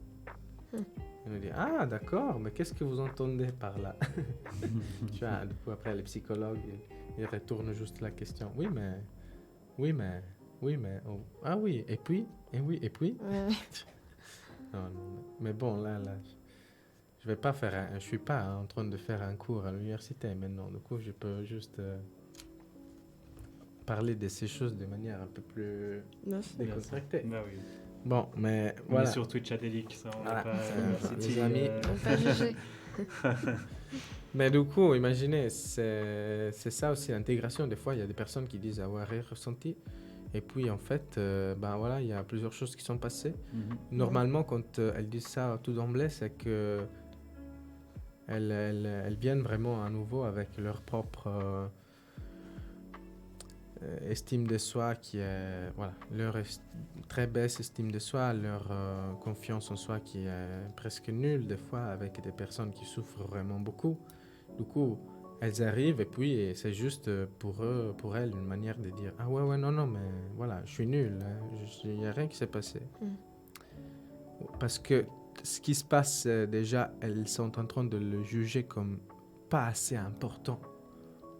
S1: Elle nous dit, ah, d'accord, mais qu'est-ce que vous entendez par là? Tu vois, du coup, après, les psychologues, ils retournent juste la question. Oui, mais... Oh. Ah oui, et puis?
S3: Ouais.
S1: Non, mais bon, là, je vais pas faire je suis pas en train de faire un cours à l'université maintenant. Du coup, je peux juste parler de ces choses de manière un peu plus décontractée.
S2: Bah oui.
S1: Bon, mais
S2: on
S1: voilà.
S2: est sur Twitch Adélique, ça, on
S1: Voilà,
S2: va pas...
S1: les amis.
S3: On va pas juger.
S1: Mais du coup, imaginez, c'est ça aussi l'intégration. Des fois, il y a des personnes qui disent avoir rien ressenti. Et puis, en fait, ben voilà, il y a plusieurs choses qui sont passées. Normalement, quand elles disent ça tout d'emblée, c'est que elles viennent vraiment à nouveau avec leur propre estime de soi qui est, voilà, leur très baisse estime de soi, leur confiance en soi qui est presque nulle des fois avec des personnes qui souffrent vraiment beaucoup. Du coup, elles arrivent et puis c'est juste pour eux, pour elles, une manière de dire ah ouais non mais voilà, je suis nul, il n'y a rien qui s'est passé. Parce que ce qui se passe déjà, elles sont en train de le juger comme pas assez important,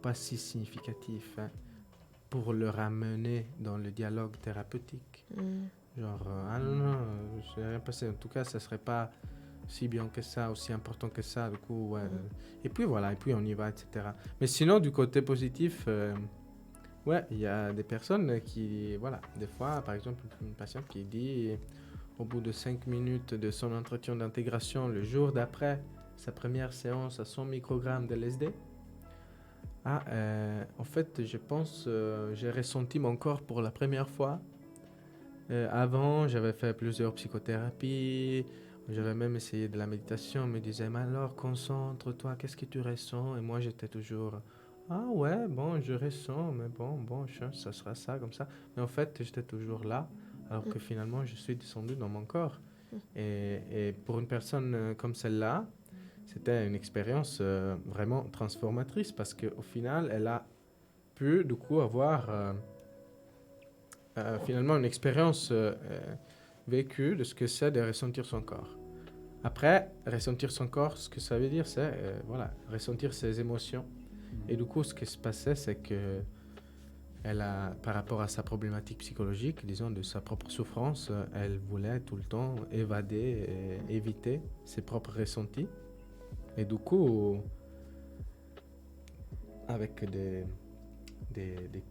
S1: pas si significatif, hein, pour le ramener dans le dialogue thérapeutique. Genre, ah non, je n'ai rien passé. En tout cas, ça ne serait pas si bien que ça, aussi important que ça. Du coup, ouais. Et puis voilà, et puis on y va, etc. Mais sinon, du côté positif, ouais, il y a des personnes qui, voilà, des fois, par exemple, une patiente qui dit, au bout de 5 minutes de son entretien d'intégration, le jour d'après sa première séance à 100 microgrammes de LSD, en fait, je pense, j'ai ressenti mon corps pour la première fois. Avant, j'avais fait plusieurs psychothérapies, j'avais même essayé de la méditation. On me disait, mais alors, concentre-toi, qu'est-ce que tu ressens? Et moi, j'étais toujours, ah ouais, bon, je ressens, mais bon, ça sera ça, comme ça. Mais en fait, j'étais toujours là, alors que finalement, je suis descendu dans mon corps. Et pour une personne comme celle-là, c'était une expérience vraiment transformatrice parce qu'au final, elle a pu du coup avoir finalement une expérience vécue de ce que c'est de ressentir son corps. Après, ressentir son corps, ce que ça veut dire, c'est voilà, ressentir ses émotions. Et du coup, ce qui se passait, c'est que elle a, par rapport à sa problématique psychologique, disons, de sa propre souffrance, elle voulait tout le temps évader et éviter ses propres ressentis. Et du coup, avec des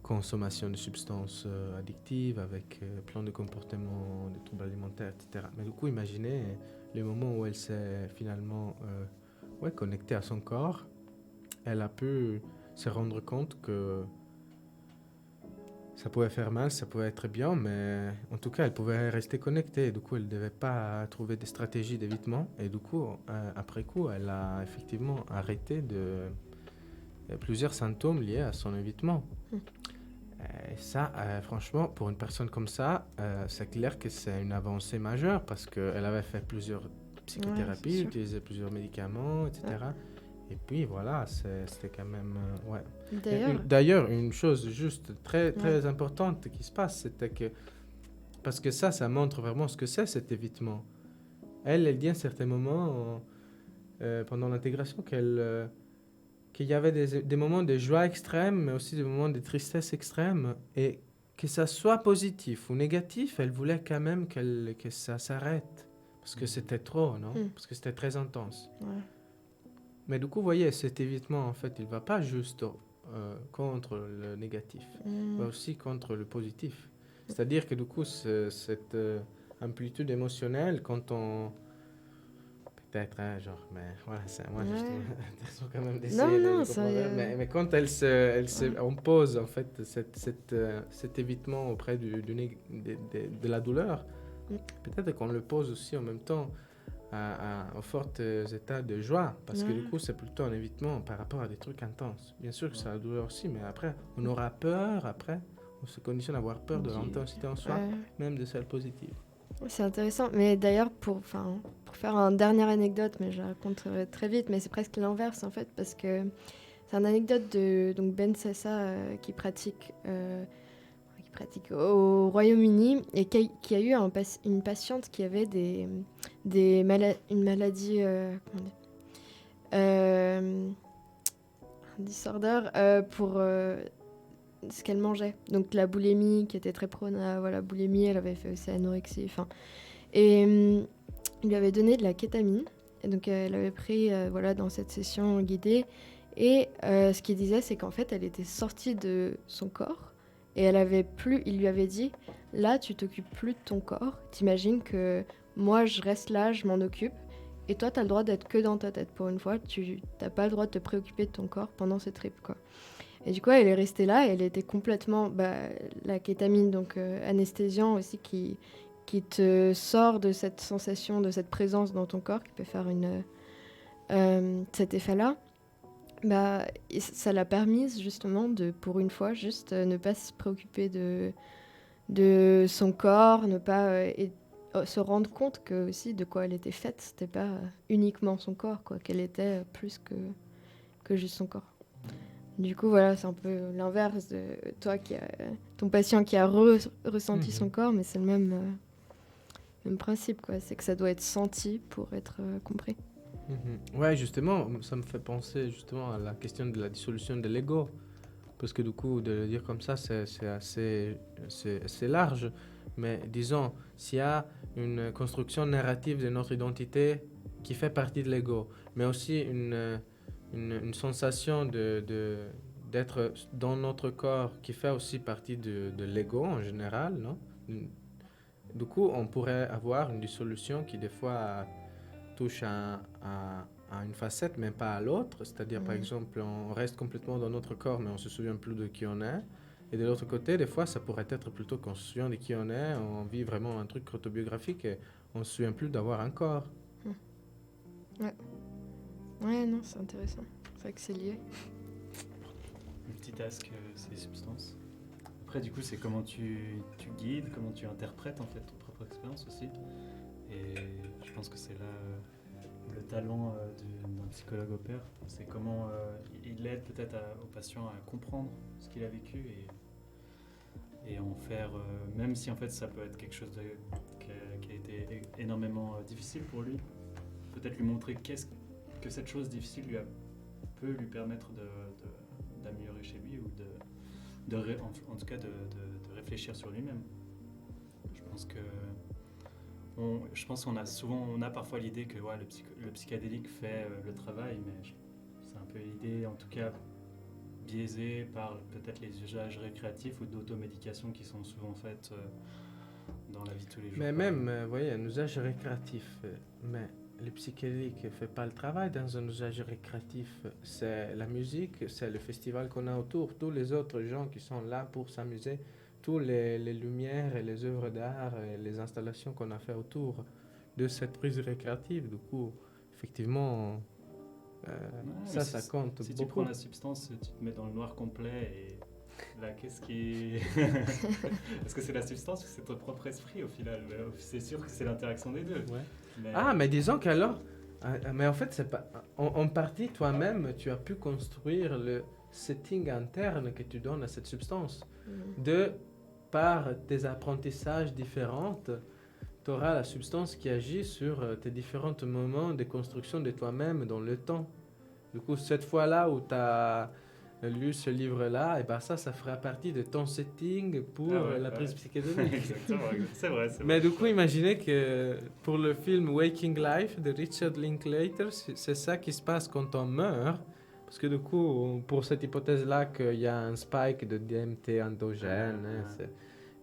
S1: consommations de substances addictives, avec plein de comportements, de troubles alimentaires, etc. Mais du coup, imaginez le moment où elle s'est finalement connectée à son corps, elle a pu se rendre compte que ça pouvait faire mal, ça pouvait être bien, mais en tout cas, elle pouvait rester connectée. Et du coup, elle ne devait pas trouver des stratégies d'évitement. Et du coup, après coup, elle a effectivement arrêté plusieurs symptômes liés à son évitement. Et ça, franchement, pour une personne comme ça, c'est clair que c'est une avancée majeure parce qu'elle avait fait plusieurs psychothérapies, utilisé plusieurs médicaments, etc. Et puis voilà, c'était quand même... ouais. D'ailleurs, une chose juste très, très importante qui se passe, c'était que... Parce que ça montre vraiment ce que c'est cet évitement. Elle dit à un certain moment, pendant l'intégration, qu'il y avait des moments de joie extrême, mais aussi des moments de tristesse extrême. Et que ça soit positif ou négatif, elle voulait quand même que ça s'arrête. Parce que c'était trop, non? Parce que c'était très intense. Mais du coup, vous voyez, cet évitement, en fait, il ne va pas juste contre le négatif, il va aussi contre le positif. C'est-à-dire que du coup, cette amplitude émotionnelle, quand on... Peut-être, hein, genre, mais voilà, c'est moi, je quand même d'essayer de comprendre. Mais quand on pose, en fait, cet évitement auprès de la douleur, peut-être qu'on le pose aussi en même temps aux forts états de joie, parce que du coup, c'est plutôt un évitement par rapport à des trucs intenses. Bien sûr que c'est la douleur aussi, mais après, on aura peur, on se conditionne à avoir peur de l'intensité en soi, même de celle positive.
S3: C'est intéressant, mais d'ailleurs, pour faire une dernière anecdote, mais je la raconterai très vite, mais c'est presque l'inverse en fait, parce que c'est une anecdote de donc Ben Sessa qui pratique au Royaume-Uni et qui a eu une patiente qui avait une maladie, un disorder pour ce qu'elle mangeait. Donc la boulimie, qui était très prône à la boulimie, elle avait fait aussi anorexie. Et il lui avait donné de la kétamine. Et donc elle avait pris dans cette session guidée. Et ce qu'il disait, c'est qu'en fait, elle était sortie de son corps. Et il lui avait dit, là, tu t'occupes plus de ton corps. T'imagines que moi, je reste là, je m'en occupe. Et toi, t'as le droit d'être que dans ta tête pour une fois. Tu n'as pas le droit de te préoccuper de ton corps pendant ce trip, quoi. Et du coup, elle est restée là et elle était complètement... la kétamine, donc anesthésiant aussi, qui te sort de cette sensation, de cette présence dans ton corps, qui peut faire cet effet-là. Et ça l'a permise justement de, pour une fois, juste ne pas se préoccuper de son corps, ne pas se rendre compte que aussi de quoi elle était faite. C'était pas uniquement son corps, quoi, qu'elle était plus que juste son corps. Du coup, voilà, c'est un peu l'inverse de toi ton patient qui a ressenti son corps, mais c'est le même principe, quoi. C'est que ça doit être senti pour être compris.
S1: Ouais, justement, ça me fait penser justement à la question de la dissolution de l'ego. Parce que du coup, de le dire comme ça, c'est assez large. Mais disons, s'il y a une construction narrative de notre identité qui fait partie de l'ego, mais aussi une sensation d'être dans notre corps qui fait aussi partie de l'ego en général, non? Du coup, on pourrait avoir une dissolution qui des fois touche à une facette, mais pas à l'autre. C'est-à-dire, par exemple, on reste complètement dans notre corps, mais on se souvient plus de qui on est. Et de l'autre côté, des fois, ça pourrait être plutôt qu'on se souvient de qui on est, on vit vraiment un truc autobiographique et on se souvient plus d'avoir un corps.
S3: Ouais. Ouais, non, c'est intéressant. C'est vrai que c'est lié.
S2: Multitask, ces substances. Après, du coup, c'est comment tu guides, comment tu interprètes en fait ton propre expérience aussi. Et je pense que c'est là où le talent d'un psychologue opère. C'est comment il aide peut-être au patient à comprendre ce qu'il a vécu et en faire, même si en fait ça peut être quelque chose qui a été énormément difficile pour lui, peut-être lui montrer qu'est-ce que cette chose difficile peut lui permettre d'améliorer chez lui ou en tout cas de réfléchir sur lui-même. Je pense qu'on a parfois l'idée que ouais, le psychédélique fait le travail, mais c'est un peu l'idée, en tout cas biaisée par peut-être les usages récréatifs ou d'automédication qui sont souvent faites dans la vie de tous les jours.
S1: Mais même, vous voyez, un usage récréatif, mais le psychédélique ne fait pas le travail dans un usage récréatif. C'est la musique, c'est le festival qu'on a autour, tous les autres gens qui sont là pour s'amuser, toutes les lumières et les œuvres d'art et les installations qu'on a fait autour de cette prise récréative. Du coup, effectivement, ça compte
S2: si
S1: beaucoup.
S2: Tu prends la substance, tu te mets dans le noir complet et là, qu'est-ce qui est... Est-ce que c'est la substance ou c'est ton propre esprit au final? C'est sûr que c'est l'interaction des deux.
S1: Ouais. Mais disons qu'alors... mais en fait, c'est pas... En partie, toi-même, tu as pu construire le setting interne que tu donnes à cette substance. Par tes apprentissages différents, tu auras la substance qui agit sur tes différents moments de construction de toi-même dans le temps. Du coup, cette fois-là où tu as lu ce livre-là, et ben ça fera partie de ton setting pour la prise psychédélique.
S2: Exactement, c'est vrai.
S1: Mais du coup, imaginez que pour le film Waking Life de Richard Linklater, c'est ça qui se passe quand on meurt. Parce que du coup, pour cette hypothèse-là qu'il y a un spike de DMT endogène,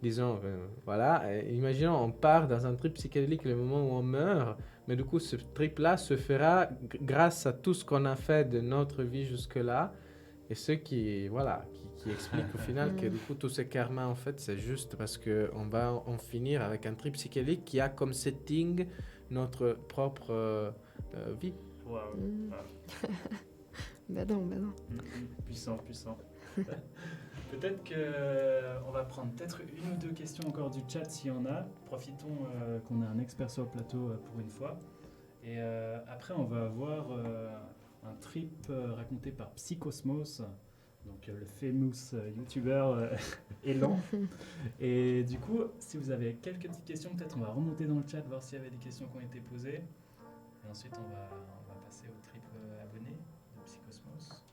S1: disons, voilà, imaginons on part dans un trip psychédélique le moment où on meurt, mais du coup ce trip-là se fera grâce à tout ce qu'on a fait de notre vie jusque-là, et ce qui explique au final que du coup tous ces karmas en fait c'est juste parce qu'on va en finir avec un trip psychédélique qui a comme setting notre propre vie.
S2: Wow.
S3: Bah non.
S2: Puissant. Peut-être qu'on va prendre peut-être une ou deux questions encore du chat s'il y en a. Profitons qu'on a un expert sur le plateau pour une fois. Et après, on va avoir un trip raconté par Psychosmos, donc le famous YouTuber Elan. Et du coup, si vous avez quelques petites questions, peut-être on va remonter dans le chat, voir s'il y avait des questions qui ont été posées. Et ensuite, on va passer au trip abonné de Psychosmos.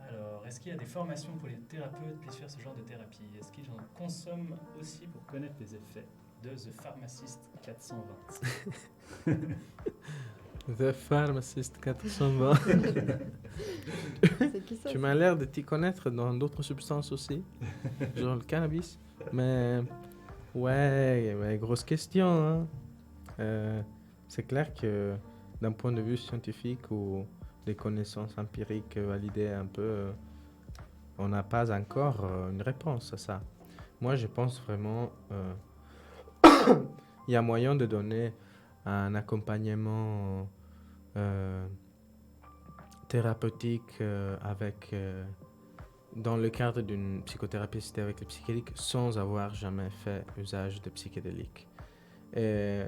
S2: Alors, est-ce qu'il y a des formations pour les thérapeutes puissent faire ce genre de thérapie? Est-ce qu'ils en consomment aussi pour connaître les effets de The Pharmacist 420?
S1: The Pharmacist 420.
S3: C'est qui ça?
S1: Tu m'as l'air de t'y connaître dans d'autres substances aussi, genre le cannabis. Mais ouais, grosse question. Hein. C'est clair que d'un point de vue scientifique ou des connaissances empiriques validées un peu, on n'a pas encore une réponse à ça. Moi, je pense vraiment il y a moyen de donner un accompagnement thérapeutique dans le cadre d'une psychothérapie assistée avec les psychédéliques sans avoir jamais fait usage de psychédéliques. Et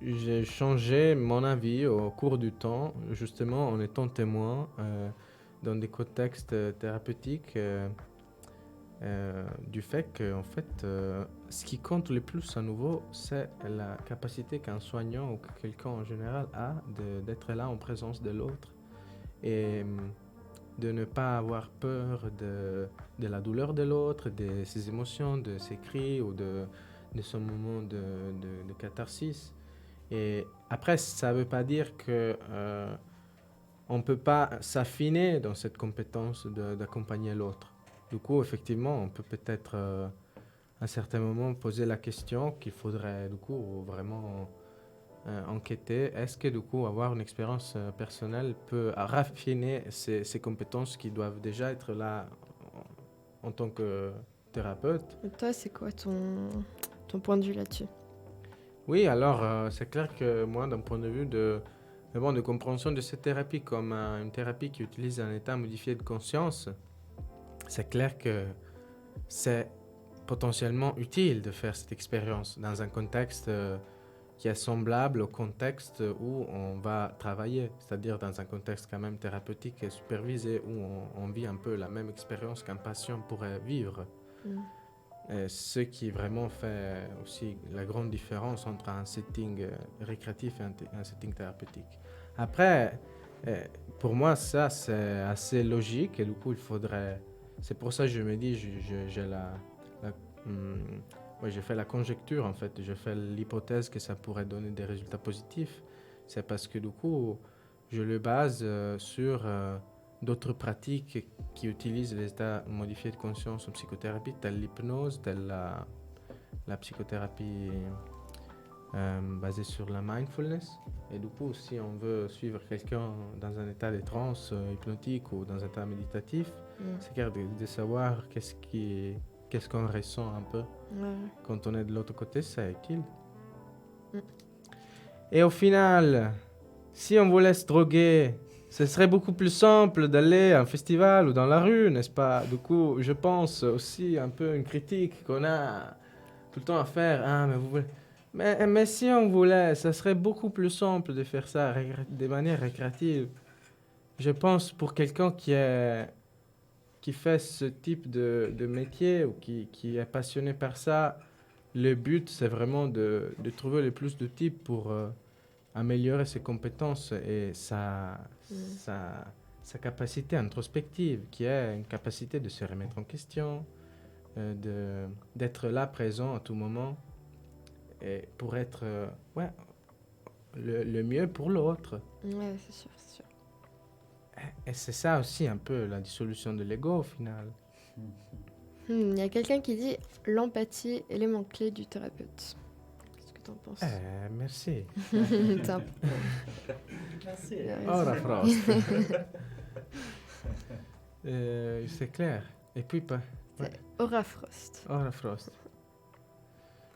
S1: j'ai changé mon avis au cours du temps, justement en étant témoin dans des contextes thérapeutiques du fait que, en fait, ce qui compte le plus à nouveau, c'est la capacité qu'un soignant ou que quelqu'un en général a d'être là en présence de l'autre et de ne pas avoir peur de la douleur de l'autre, de ses émotions, de ses cris ou de son moment de catharsis. Et après, ça ne veut pas dire que on ne peut pas s'affiner dans cette compétence d'accompagner l'autre. Du coup, effectivement, on peut peut-être à un certain moment poser la question qu'il faudrait du coup vraiment enquêter. Est-ce que du coup avoir une expérience personnelle peut raffiner ces compétences qui doivent déjà être là en tant que thérapeute?
S3: Et toi, c'est quoi ton point de vue là-dessus?
S1: Oui, alors c'est clair que moi, d'un point de vue de compréhension de cette thérapie comme une thérapie qui utilise un état modifié de conscience, c'est clair que c'est potentiellement utile de faire cette expérience dans un contexte qui est semblable au contexte où on va travailler, c'est-à-dire dans un contexte quand même thérapeutique et supervisé, où on vit un peu la même expérience qu'un patient pourrait vivre. Et ce qui vraiment fait aussi la grande différence entre un setting récréatif et un setting thérapeutique. Après, pour moi, ça, c'est assez logique et du coup, il faudrait... C'est pour ça que je me dis, j'ai fait la conjecture en fait, j'ai fait l'hypothèse que ça pourrait donner des résultats positifs. C'est parce que du coup, je le base sur d'autres pratiques qui utilisent les états modifiés de conscience en psychothérapie, telle l'hypnose, telle la psychothérapie basée sur la mindfulness. Et du coup, si on veut suivre quelqu'un dans un état de transe hypnotique ou dans un état méditatif, c'est clair de savoir qu'est-ce qu'on ressent un peu quand on est de l'autre côté, c'est utile. Et au final, si on vous laisse droguer, ce serait beaucoup plus simple d'aller à un festival ou dans la rue, n'est-ce pas? Du coup, je pense aussi un peu une critique qu'on a tout le temps à faire. Ah, mais vous voulez... Mais si on voulait, ça serait beaucoup plus simple de faire ça de manière récréative. Je pense pour quelqu'un qui fait ce type de métier ou qui est passionné par ça, le but, c'est vraiment de trouver le plus de types pour améliorer ses compétences et sa capacité introspective, qui est une capacité de se remettre en question, d'être là, présent à tout moment, et pour être le mieux pour l'autre.
S3: Ouais, c'est sûr, c'est sûr.
S1: Et c'est ça aussi un peu la dissolution de l'ego au final.
S3: Il y a quelqu'un qui dit l'empathie, élément clé du thérapeute. Qu'est-ce que t'en penses?
S1: Merci.
S2: Merci.
S1: Ora Frost. C'est clair. Et puis pas.
S3: C'est Ora Frost.
S1: Ora Frost.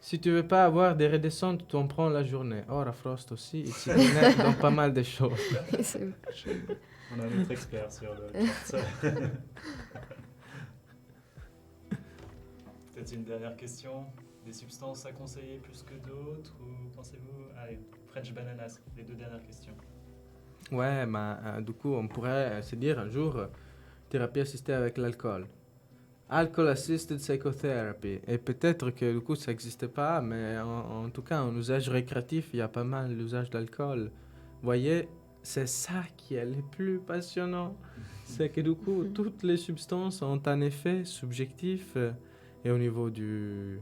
S1: Si tu veux pas avoir des redescentes, tu en prends la journée. Ora Frost aussi, il s'y connaît dans pas mal de choses.
S2: On a notre expert sur le chat. Peut-être une dernière question. Des substances à conseiller plus que d'autres ou pensez-vous... Allez, French Bananas, les deux dernières questions.
S1: Ouais, mais du coup, on pourrait se dire un jour thérapie assistée avec l'alcool. Alcohol Assisted Psychotherapy. Et peut-être que du coup, ça n'existe pas, mais en tout cas, en usage récréatif, il y a pas mal d'usage d'alcool. Vous voyez, c'est ça qui est le plus passionnant. C'est que du coup, toutes les substances ont un effet subjectif et au niveau du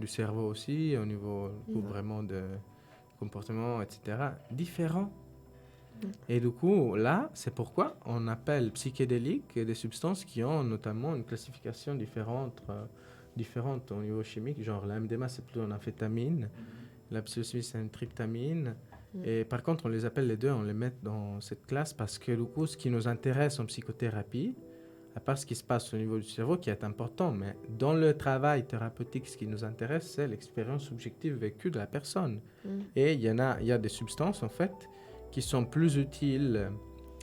S1: cerveau aussi, au niveau vraiment de comportement, etc., différent. Et du coup, là, c'est pourquoi on appelle psychédéliques des substances qui ont notamment une classification différente au niveau chimique. Genre la MDMA, c'est plutôt une amphétamine, la psilocybine, c'est une tryptamine. Et par contre, on les appelle les deux, on les met dans cette classe parce que du coup, ce qui nous intéresse en psychothérapie, à part ce qui se passe au niveau du cerveau, qui est important, mais dans le travail thérapeutique, ce qui nous intéresse, c'est l'expérience subjective vécue de la personne. Et il y a des substances, en fait, qui sont plus utiles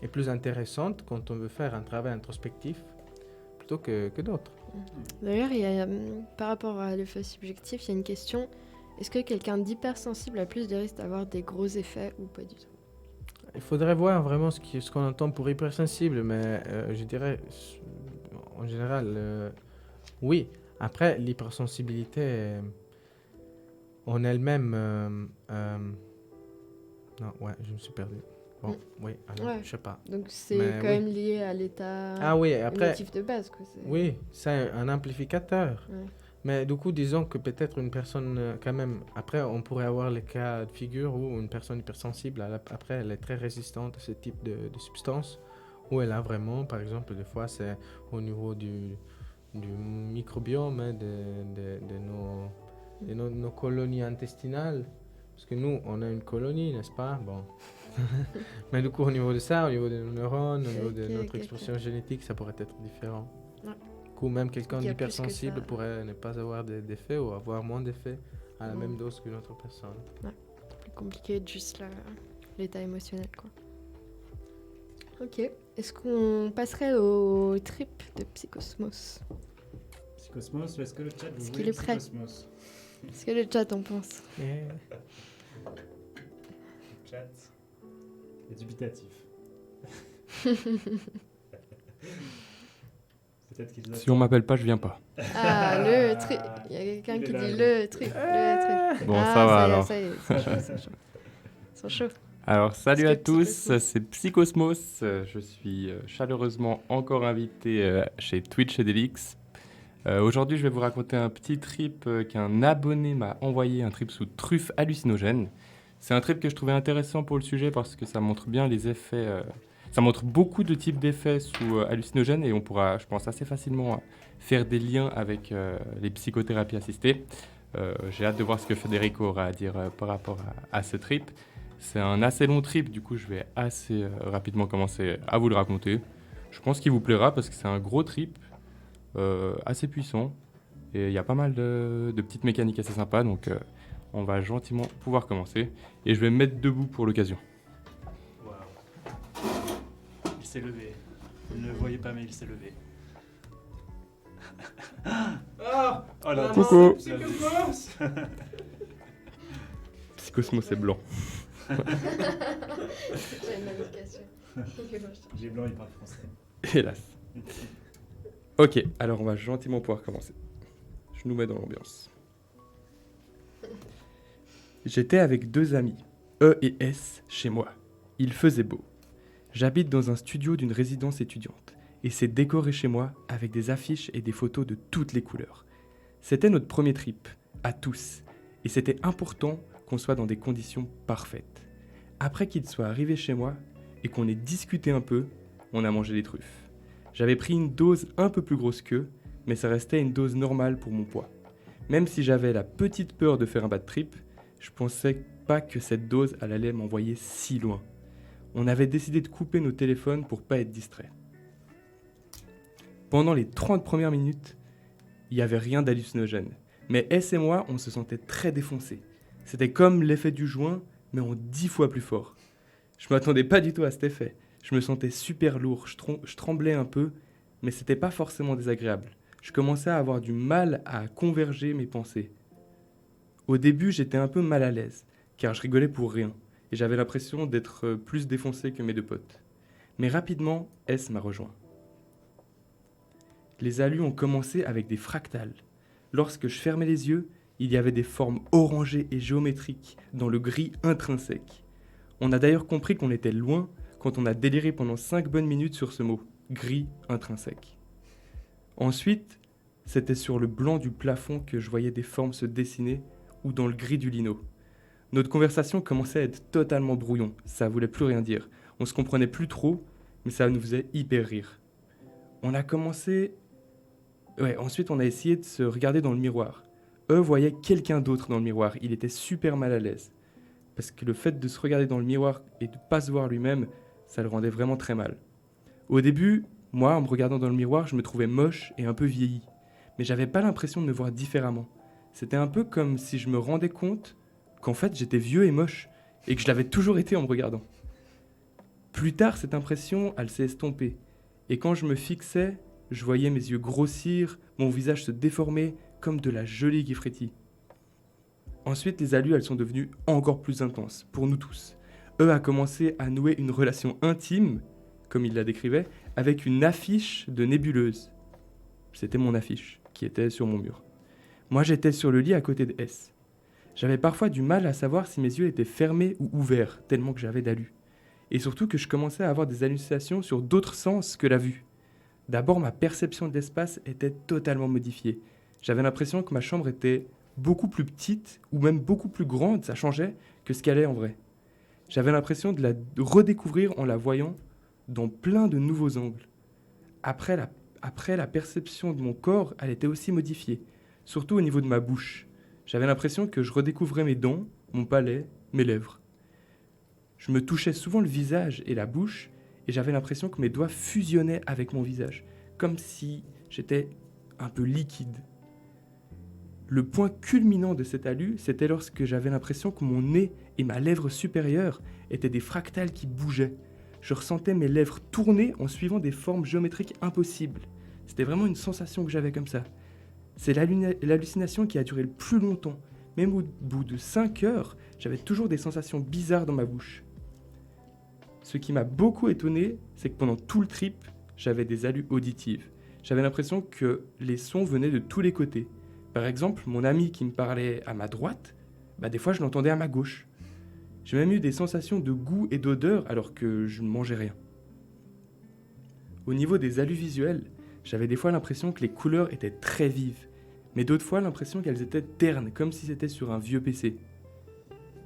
S1: est plus intéressante quand on veut faire un travail introspectif plutôt que d'autres.
S3: D'ailleurs, il y a, par rapport à l'effet subjectif, il y a une question. Est-ce que quelqu'un d'hypersensible a plus de risques d'avoir des gros effets ou pas du tout?
S1: Il faudrait voir vraiment ce qu'on entend pour hypersensible, mais je dirais, en général, oui. Après, l'hypersensibilité en elle-même... non, ouais, je me suis perdu. Bon, oui, alors,
S3: Ouais.
S1: je sais pas.
S3: Donc c'est
S1: Mais
S3: quand
S1: oui.
S3: même lié à l'état
S1: Ah oui, après,
S3: émotif de base, quoi.
S1: oui, c'est un amplificateur.
S3: Ouais.
S1: Mais du coup, disons que peut-être une personne, quand même, après, on pourrait avoir les cas de figure où une personne hypersensible, après, elle est très résistante à ce type de substance, où elle a vraiment, par exemple, des fois, c'est au niveau du microbiome, hein, de nos colonies intestinales. Parce que nous, on a une colonie, n'est-ce pas? Bon. Mais du coup, au niveau de ça, au niveau de nos neurones, au niveau de notre expression génétique, ça pourrait être différent.
S3: Ouais.
S1: Du coup, même quelqu'un
S3: Il y a plus que
S1: d'hypersensible
S3: ça.
S1: pourrait ne pas avoir d'effets ou avoir moins d'effets à la même dose qu'une autre personne.
S3: C'est plus compliqué de juste l'état émotionnel, quoi. Ok. Est-ce qu'on passerait au trip de Psychosmos?
S2: Psychosmos, est-ce que le chat vous
S3: Est-ce
S2: voulez
S3: qu'il est prêt?
S2: Psychosmos?
S3: Est-ce que le chat en pense?
S2: Le chat est dubitatif. Peut-être qu'il
S4: Si on m'appelle pas, je viens pas.
S3: Ah, le trip. Il y a quelqu'un
S2: Il est
S3: qui
S2: là,
S3: dit
S2: lui.
S3: le trip. Le trip.
S4: Bon,
S3: Ah,
S4: ça va
S3: y est,
S4: alors.
S3: ça y est, c'est chaud, c'est chaud. Ils sont chauds.
S4: Alors, salut
S3: Est-ce
S4: à
S3: que
S4: tous,
S3: Psychosmos-
S4: c'est Psychosmos. Je suis chaleureusement encore invité chez Twitch et Delix. Aujourd'hui, je vais vous raconter un petit trip qu'un abonné m'a envoyé, un trip sous truffe hallucinogène. C'est un trip que je trouvais intéressant pour le sujet parce que ça montre bien les effets. Ça montre beaucoup de types d'effets sous hallucinogènes et on pourra, je pense, assez facilement faire des liens avec les psychothérapies assistées. J'ai hâte de voir ce que Federico aura à dire par rapport à ce trip. C'est un assez long trip, du coup je vais assez rapidement commencer à vous le raconter. Je pense qu'il vous plaira parce que c'est un gros trip, assez puissant, et il y a pas mal de petites mécaniques assez sympas, donc on va gentiment pouvoir commencer. Et je vais me mettre debout pour l'occasion.
S2: Waouh. Il s'est levé. Vous ne le voyez pas, mais il s'est levé. Oh là,
S4: Coucou.
S2: Psychosmos.
S4: Psychosmos est blanc.
S3: J'ai une indication.
S2: Il est blanc, il parle français.
S4: Hélas. Ok, alors on va gentiment pouvoir commencer. Je nous mets dans l'ambiance. J'étais avec 2 amis, E et S, chez moi. Il faisait beau. J'habite dans un studio d'une résidence étudiante et c'est décoré chez moi avec des affiches et des photos de toutes les couleurs. C'était notre premier trip, à tous, et c'était important qu'on soit dans des conditions parfaites. Après qu'il soit arrivé chez moi et qu'on ait discuté un peu, on a mangé des truffes. J'avais pris une dose un peu plus grosse qu'eux, mais ça restait une dose normale pour mon poids. Même si j'avais la petite peur de faire un bad trip, je pensais pas que cette dose allait m'envoyer si loin. On avait décidé de couper nos téléphones pour pas être distraits. Pendant les 30 premières minutes, il n'y avait rien d'hallucinogène. Mais S et moi, on se sentait très défoncés. C'était comme l'effet du joint, mais en 10 fois plus fort. Je m'attendais pas du tout à cet effet. Je me sentais super lourd, je tremblais un peu, mais c'était pas forcément désagréable. Je commençais à avoir du mal à converger mes pensées. Au début, j'étais un peu mal à l'aise, car je rigolais pour rien, et j'avais l'impression d'être plus défoncé que mes 2 potes. Mais rapidement, S m'a rejoint. Les hallus ont commencé avec des fractales. Lorsque je fermais les yeux, il y avait des formes orangées et géométriques dans le gris intrinsèque. On a d'ailleurs compris qu'on était loin quand on a déliré pendant 5 bonnes minutes sur ce mot, gris intrinsèque. Ensuite, c'était sur le blanc du plafond que je voyais des formes se dessiner ou dans le gris du lino. Notre conversation commençait à être totalement brouillon, ça voulait plus rien dire. On se comprenait plus trop, mais ça nous faisait hyper rire. Ensuite, on a essayé de se regarder dans le miroir. Eux voyaient quelqu'un d'autre dans le miroir. Il était super mal à l'aise. Parce que le fait de se regarder dans le miroir et de ne pas se voir lui-même, ça le rendait vraiment très mal. Au début, moi, en me regardant dans le miroir, je me trouvais moche et un peu vieilli. Mais j'avais pas l'impression de me voir différemment. C'était un peu comme si je me rendais compte qu'en fait, j'étais vieux et moche. Et que je l'avais toujours été en me regardant. Plus tard, cette impression, elle s'est estompée. Et quand je me fixais, je voyais mes yeux grossir, mon visage se déformer comme de la gelée qui frétille. Ensuite, les alus, elles sont devenues encore plus intenses, pour nous tous. Eux a commencé à nouer une relation intime, comme il la décrivait, avec une affiche de nébuleuse. C'était mon affiche, qui était sur mon mur. Moi, j'étais sur le lit à côté de S. J'avais parfois du mal à savoir si mes yeux étaient fermés ou ouverts, tellement que j'avais d'alus. Et surtout que je commençais à avoir des hallucinations sur d'autres sens que la vue. D'abord, ma perception de l'espace était totalement modifiée. J'avais l'impression que ma chambre était beaucoup plus petite, ou même beaucoup plus grande, ça changeait, que ce qu'elle est en vrai. J'avais l'impression de la redécouvrir en la voyant dans plein de nouveaux angles. Après, la perception de mon corps, elle était aussi modifiée, surtout au niveau de ma bouche. J'avais l'impression que je redécouvrais mes dents, mon palais, mes lèvres. Je me touchais souvent le visage et la bouche, et j'avais l'impression que mes doigts fusionnaient avec mon visage, comme si j'étais un peu liquide. Le point culminant de cet alu, c'était lorsque j'avais l'impression que mon nez et ma lèvre supérieure étaient des fractales qui bougeaient. Je ressentais mes lèvres tourner en suivant des formes géométriques impossibles. C'était vraiment une sensation que j'avais comme ça. C'est l'hallucination qui a duré le plus longtemps. Même au bout de 5 heures, j'avais toujours des sensations bizarres dans ma bouche. Ce qui m'a beaucoup étonné, c'est que pendant tout le trip, j'avais des halus auditives. J'avais l'impression que les sons venaient de tous les côtés. Par exemple, mon ami qui me parlait à ma droite, des fois je l'entendais à ma gauche. J'ai même eu des sensations de goût et d'odeur alors que je ne mangeais rien. Au niveau des halus visuels, j'avais des fois l'impression que les couleurs étaient très vives, mais d'autres fois l'impression qu'elles étaient ternes, comme si c'était sur un vieux PC.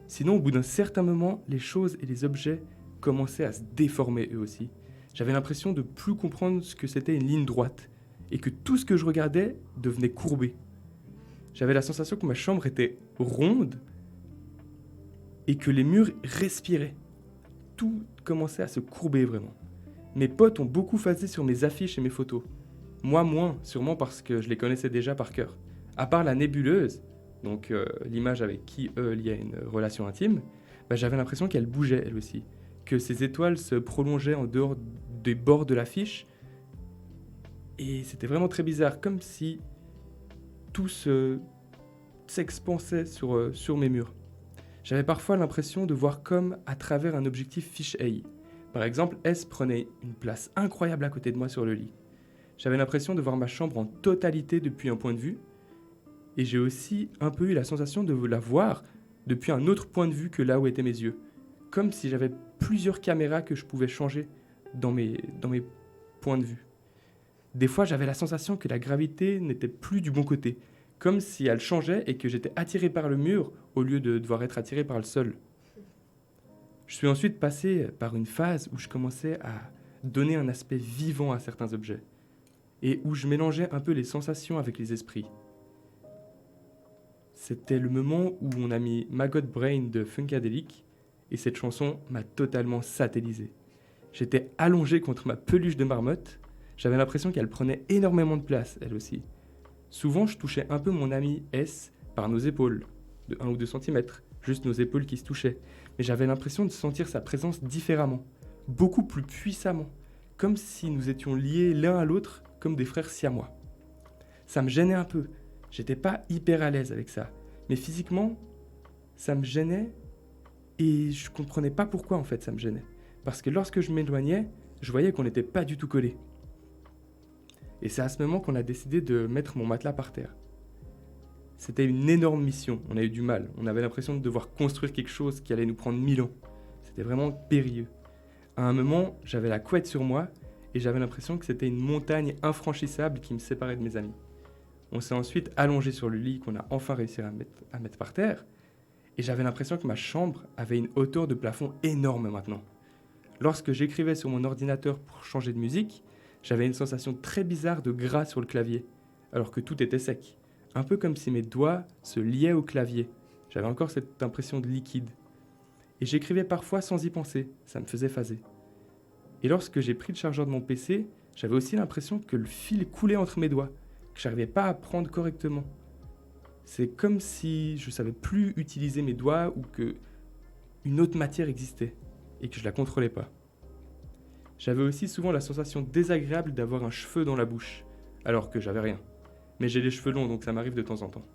S4: Sinon, au bout d'un certain moment, les choses et les objets commençaient à se déformer eux aussi. J'avais l'impression de plus comprendre ce que c'était une ligne droite, et que tout ce que je regardais devenait courbé. J'avais la sensation que ma chambre était ronde et que les murs respiraient. Tout commençait à se courber vraiment. Mes potes ont beaucoup phasé sur mes affiches et mes photos. Moi moins, sûrement parce que je les connaissais déjà par cœur. À part la nébuleuse, donc l'image avec qui il y a une relation intime, j'avais l'impression qu'elle bougeait elle aussi. Que ces étoiles se prolongeaient en dehors des bords de l'affiche. Et c'était vraiment très bizarre, comme si tout s'expansait sur mes murs. J'avais parfois l'impression de voir comme à travers un objectif fisheye. Par exemple, S prenait une place incroyable à côté de moi sur le lit. J'avais l'impression de voir ma chambre en totalité depuis un point de vue, et j'ai aussi un peu eu la sensation de la voir depuis un autre point de vue que là où étaient mes yeux. Comme si j'avais plusieurs caméras que je pouvais changer dans mes points de vue. Des fois, j'avais la sensation que la gravité n'était plus du bon côté, comme si elle changeait et que j'étais attiré par le mur au lieu de devoir être attiré par le sol. Je suis ensuite passé par une phase où je commençais à donner un aspect vivant à certains objets, et où je mélangeais un peu les sensations avec les esprits. C'était le moment où on a mis Maggot Brain de Funkadelic, et cette chanson m'a totalement satellisé. J'étais allongé contre ma peluche de marmotte. J'avais l'impression qu'elle prenait énormément de place, elle aussi. Souvent, je touchais un peu mon ami S par nos épaules, de 1 ou 2 cm, juste nos épaules qui se touchaient. Mais j'avais l'impression de sentir sa présence différemment, beaucoup plus puissamment, comme si nous étions liés l'un à l'autre comme des frères siamois. Ça me gênait un peu, j'étais pas hyper à l'aise avec ça, mais physiquement, ça me gênait et je comprenais pas pourquoi en fait ça me gênait. Parce que lorsque je m'éloignais, je voyais qu'on n'était pas du tout collés. Et c'est à ce moment qu'on a décidé de mettre mon matelas par terre. C'était une énorme mission, on a eu du mal. On avait l'impression de devoir construire quelque chose qui allait nous prendre 1000 ans. C'était vraiment périlleux. À un moment, j'avais la couette sur moi et j'avais l'impression que c'était une montagne infranchissable qui me séparait de mes amis. On s'est ensuite allongé sur le lit qu'on a enfin réussi à mettre par terre et j'avais l'impression que ma chambre avait une hauteur de plafond énorme maintenant. Lorsque j'écrivais sur mon ordinateur pour changer de musique, j'avais une sensation très bizarre de gras sur le clavier, alors que tout était sec. Un peu comme si mes doigts se liaient au clavier. J'avais encore cette impression de liquide. Et j'écrivais parfois sans y penser, ça me faisait phaser. Et lorsque j'ai pris le chargeur de mon PC, j'avais aussi l'impression que le fil coulait entre mes doigts, que je n'arrivais pas à prendre correctement. C'est comme si je ne savais plus utiliser mes doigts ou que une autre matière existait et que je ne la contrôlais pas. J'avais aussi souvent la sensation désagréable d'avoir un cheveu dans la bouche, alors que j'avais rien. Mais j'ai les cheveux longs, donc ça m'arrive de temps en temps.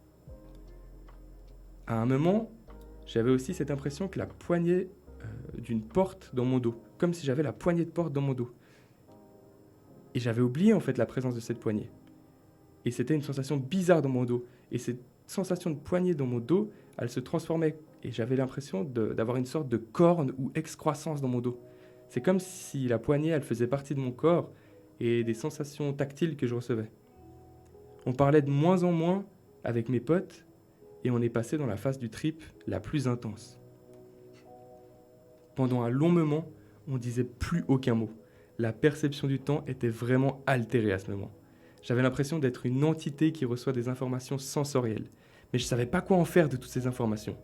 S4: À un moment, j'avais aussi cette impression que la poignée d'une porte dans mon dos, comme si j'avais la poignée de porte dans mon dos. Et j'avais oublié en fait la présence de cette poignée. Et c'était une sensation bizarre dans mon dos. Et cette sensation de poignée dans mon dos, elle se transformait. Et j'avais l'impression d'avoir une sorte de corne ou excroissance dans mon dos. C'est comme si la poignée, elle faisait partie de mon corps et des sensations tactiles que je recevais. On parlait de moins en moins avec mes potes et on est passé dans la phase du trip la plus intense. Pendant un long moment, on disait plus aucun mot. La perception du temps était vraiment altérée à ce moment. J'avais l'impression d'être une entité qui reçoit des informations sensorielles. Mais je ne savais pas quoi en faire de toutes ces informations.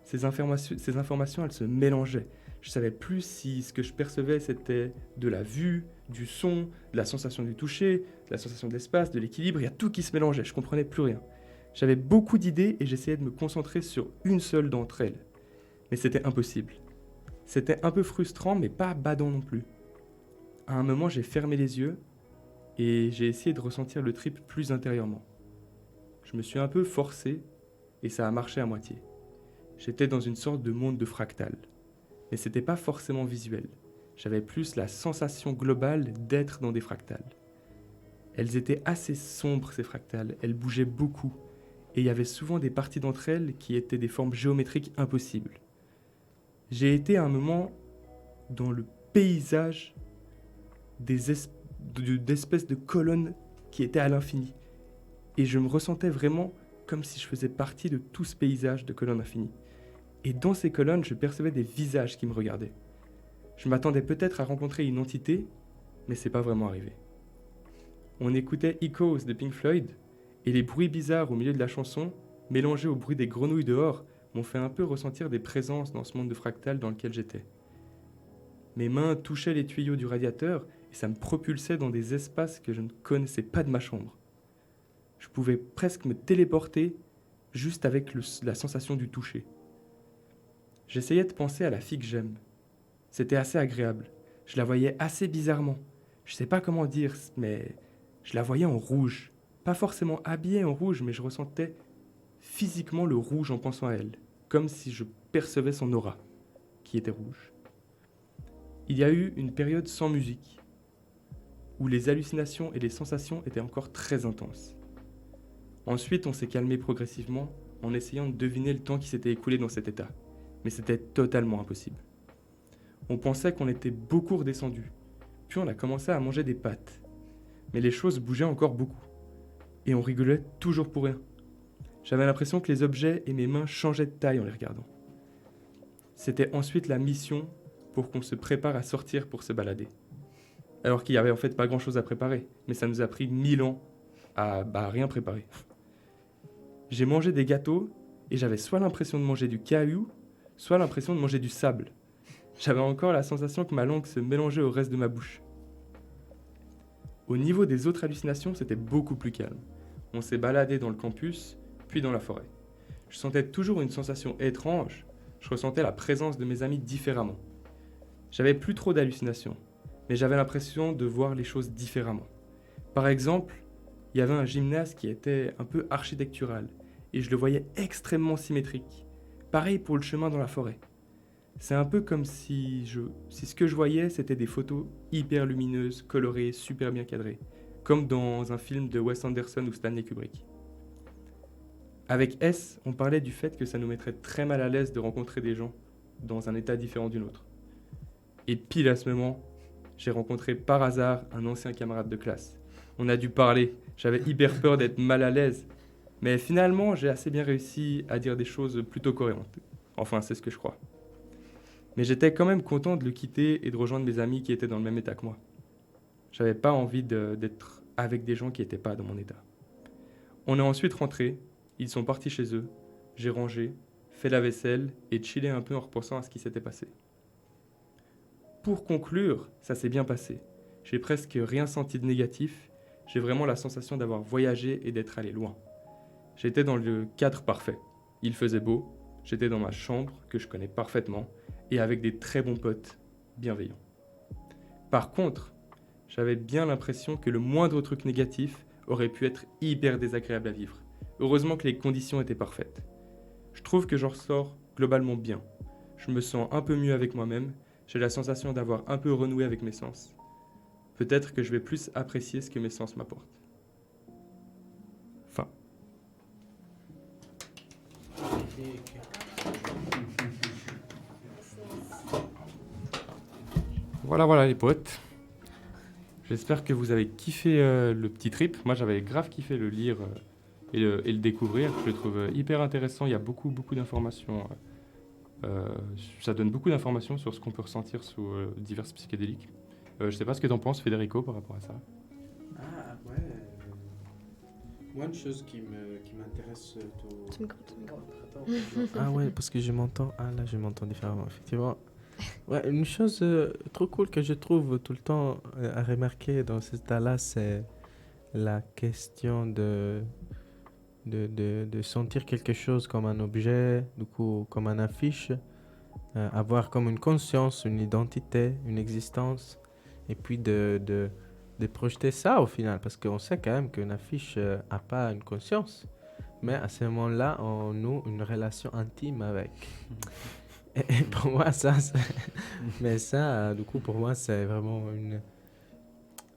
S4: Ces informations, elles se mélangeaient. Je ne savais plus si ce que je percevais, c'était de la vue, du son, de la sensation du toucher, de la sensation de l'espace, de l'équilibre. Il y a tout qui se mélangeait, je ne comprenais plus rien. J'avais beaucoup d'idées et j'essayais de me concentrer sur une seule d'entre elles. Mais c'était impossible. C'était un peu frustrant, mais pas badant non plus. À un moment, j'ai fermé les yeux et j'ai essayé de ressentir le trip plus intérieurement. Je me suis un peu forcé et ça a marché à moitié. J'étais dans une sorte de monde de fractal. Mais c'était pas forcément visuel. J'avais plus la sensation globale d'être dans des fractales. Elles étaient assez sombres, ces fractales. Elles bougeaient beaucoup. Et il y avait souvent des parties d'entre elles qui étaient des formes géométriques impossibles. J'ai été à un moment dans le paysage d'espèces de colonnes qui étaient à l'infini. Et je me ressentais vraiment comme si je faisais partie de tout ce paysage de colonnes infinies. Et dans ces colonnes, je percevais des visages qui me regardaient. Je m'attendais peut-être à rencontrer une entité, mais c'est pas vraiment arrivé. On écoutait Echoes de Pink Floyd, et les bruits bizarres au milieu de la chanson, mélangés au bruit des grenouilles dehors, m'ont fait un peu ressentir des présences dans ce monde de fractal dans lequel j'étais. Mes mains touchaient les tuyaux du radiateur, et ça me propulsait dans des espaces que je ne connaissais pas de ma chambre. Je pouvais presque me téléporter juste avec la sensation du toucher. J'essayais de penser à la fille que j'aime. C'était assez agréable. Je la voyais assez bizarrement. Je sais pas comment dire, mais je la voyais en rouge. Pas forcément habillée en rouge, mais je ressentais physiquement le rouge en pensant à elle. Comme si je percevais son aura, qui était rouge. Il y a eu une période sans musique, où les hallucinations et les sensations étaient encore très intenses. Ensuite, on s'est calmé progressivement en essayant de deviner le temps qui s'était écoulé dans cet état. Mais c'était totalement impossible. On pensait qu'on était beaucoup redescendu, puis on a commencé à manger des pâtes. Mais les choses bougeaient encore beaucoup, et on rigolait toujours pour rien. J'avais l'impression que les objets et mes mains changeaient de taille en les regardant. C'était ensuite la mission pour qu'on se prépare à sortir pour se balader. Alors qu'il n'y avait en fait pas grand-chose à préparer, mais ça nous a pris 1000 ans à rien préparer. J'ai mangé des gâteaux, et j'avais soit l'impression de manger du caillou, soit l'impression de manger du sable. J'avais encore la sensation que ma langue se mélangeait au reste de ma bouche. Au niveau des autres hallucinations, c'était beaucoup plus calme. On s'est baladé dans le campus, puis dans la forêt. Je sentais toujours une sensation étrange. Je ressentais la présence de mes amis différemment. J'avais plus trop d'hallucinations, mais j'avais l'impression de voir les choses différemment. Par exemple, il y avait un gymnase qui était un peu architectural, et je le voyais extrêmement symétrique. Pareil pour le chemin dans la forêt. C'est un peu comme si ce que je voyais, c'était des photos hyper lumineuses, colorées, super bien cadrées, comme dans un film de Wes Anderson ou Stanley Kubrick. Avec S, on parlait du fait que ça nous mettrait très mal à l'aise de rencontrer des gens dans un état différent du nôtre. Et pile à ce moment, j'ai rencontré par hasard un ancien camarade de classe. On a dû parler, j'avais hyper peur d'être mal à l'aise, mais finalement, j'ai assez bien réussi à dire des choses plutôt cohérentes. Enfin, c'est ce que je crois. Mais j'étais quand même content de le quitter et de rejoindre mes amis qui étaient dans le même état que moi. J'avais pas envie d'être avec des gens qui n'étaient pas dans mon état. On est ensuite rentrés, ils sont partis chez eux, j'ai rangé, fait la vaisselle et chillé un peu en repensant à ce qui s'était passé. Pour conclure, ça s'est bien passé. J'ai presque rien senti de négatif, j'ai vraiment la sensation d'avoir voyagé et d'être allé loin. J'étais dans le cadre parfait. Il faisait beau, j'étais dans ma chambre que je connais parfaitement et avec des très bons potes bienveillants. Par contre, j'avais bien l'impression que le moindre truc négatif aurait pu être hyper désagréable à vivre. Heureusement que les conditions étaient parfaites. Je trouve que j'en ressors globalement bien. Je me sens un peu mieux avec moi-même, j'ai la sensation d'avoir un peu renoué avec mes sens. Peut-être que je vais plus apprécier ce que mes sens m'apportent. Fin. Voilà les potes. J'espère que vous avez kiffé le petit trip. Moi j'avais grave kiffé le lire et le découvrir. Je le trouve hyper intéressant. Il y a beaucoup d'informations. Ça donne beaucoup d'informations sur ce qu'on peut ressentir sous divers psychédéliques. Je sais pas ce que t'en penses, Federico, par rapport à ça.
S1: Ah ouais. Moi, une chose qui m'intéresse
S3: Ton micro, ton micro.
S1: Ah ouais, parce que je m'entends. Ah là, je m'entends différemment, effectivement. Ouais, une chose trop cool que je trouve tout le temps à remarquer dans cet état-là, c'est la question de sentir quelque chose comme un objet, du coup, comme une affiche, avoir comme une conscience, une identité, une existence, et puis de projeter ça au final, parce qu'on sait quand même qu'une affiche n'a pas une conscience, mais à ce moment-là, on noue une relation intime avec. Et pour moi, mais ça, du coup, pour moi, c'est vraiment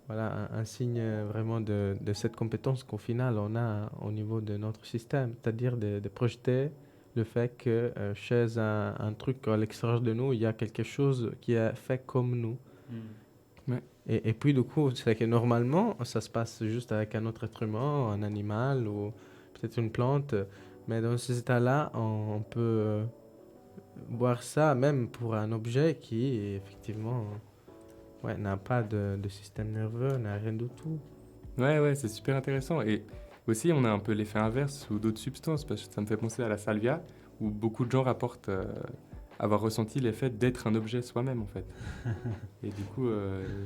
S1: un signe vraiment de cette compétence qu'au final, on a au niveau de notre système, c'est-à-dire de projeter le fait que chez un truc à l'extérieur de nous, il y a quelque chose qui est fait comme nous.
S4: Ouais.
S1: Et puis, du coup, c'est que normalement, ça se passe juste avec un autre être humain, un animal ou peut-être une plante. Mais dans ces états-là, on peut voir ça même pour un objet qui, effectivement, n'a pas de système nerveux, n'a rien du tout.
S4: Ouais, c'est super intéressant. Et aussi, on a un peu l'effet inverse sous d'autres substances, parce que ça me fait penser à la salvia, où beaucoup de gens rapportent avoir ressenti l'effet d'être un objet soi-même, en fait. Et du coup,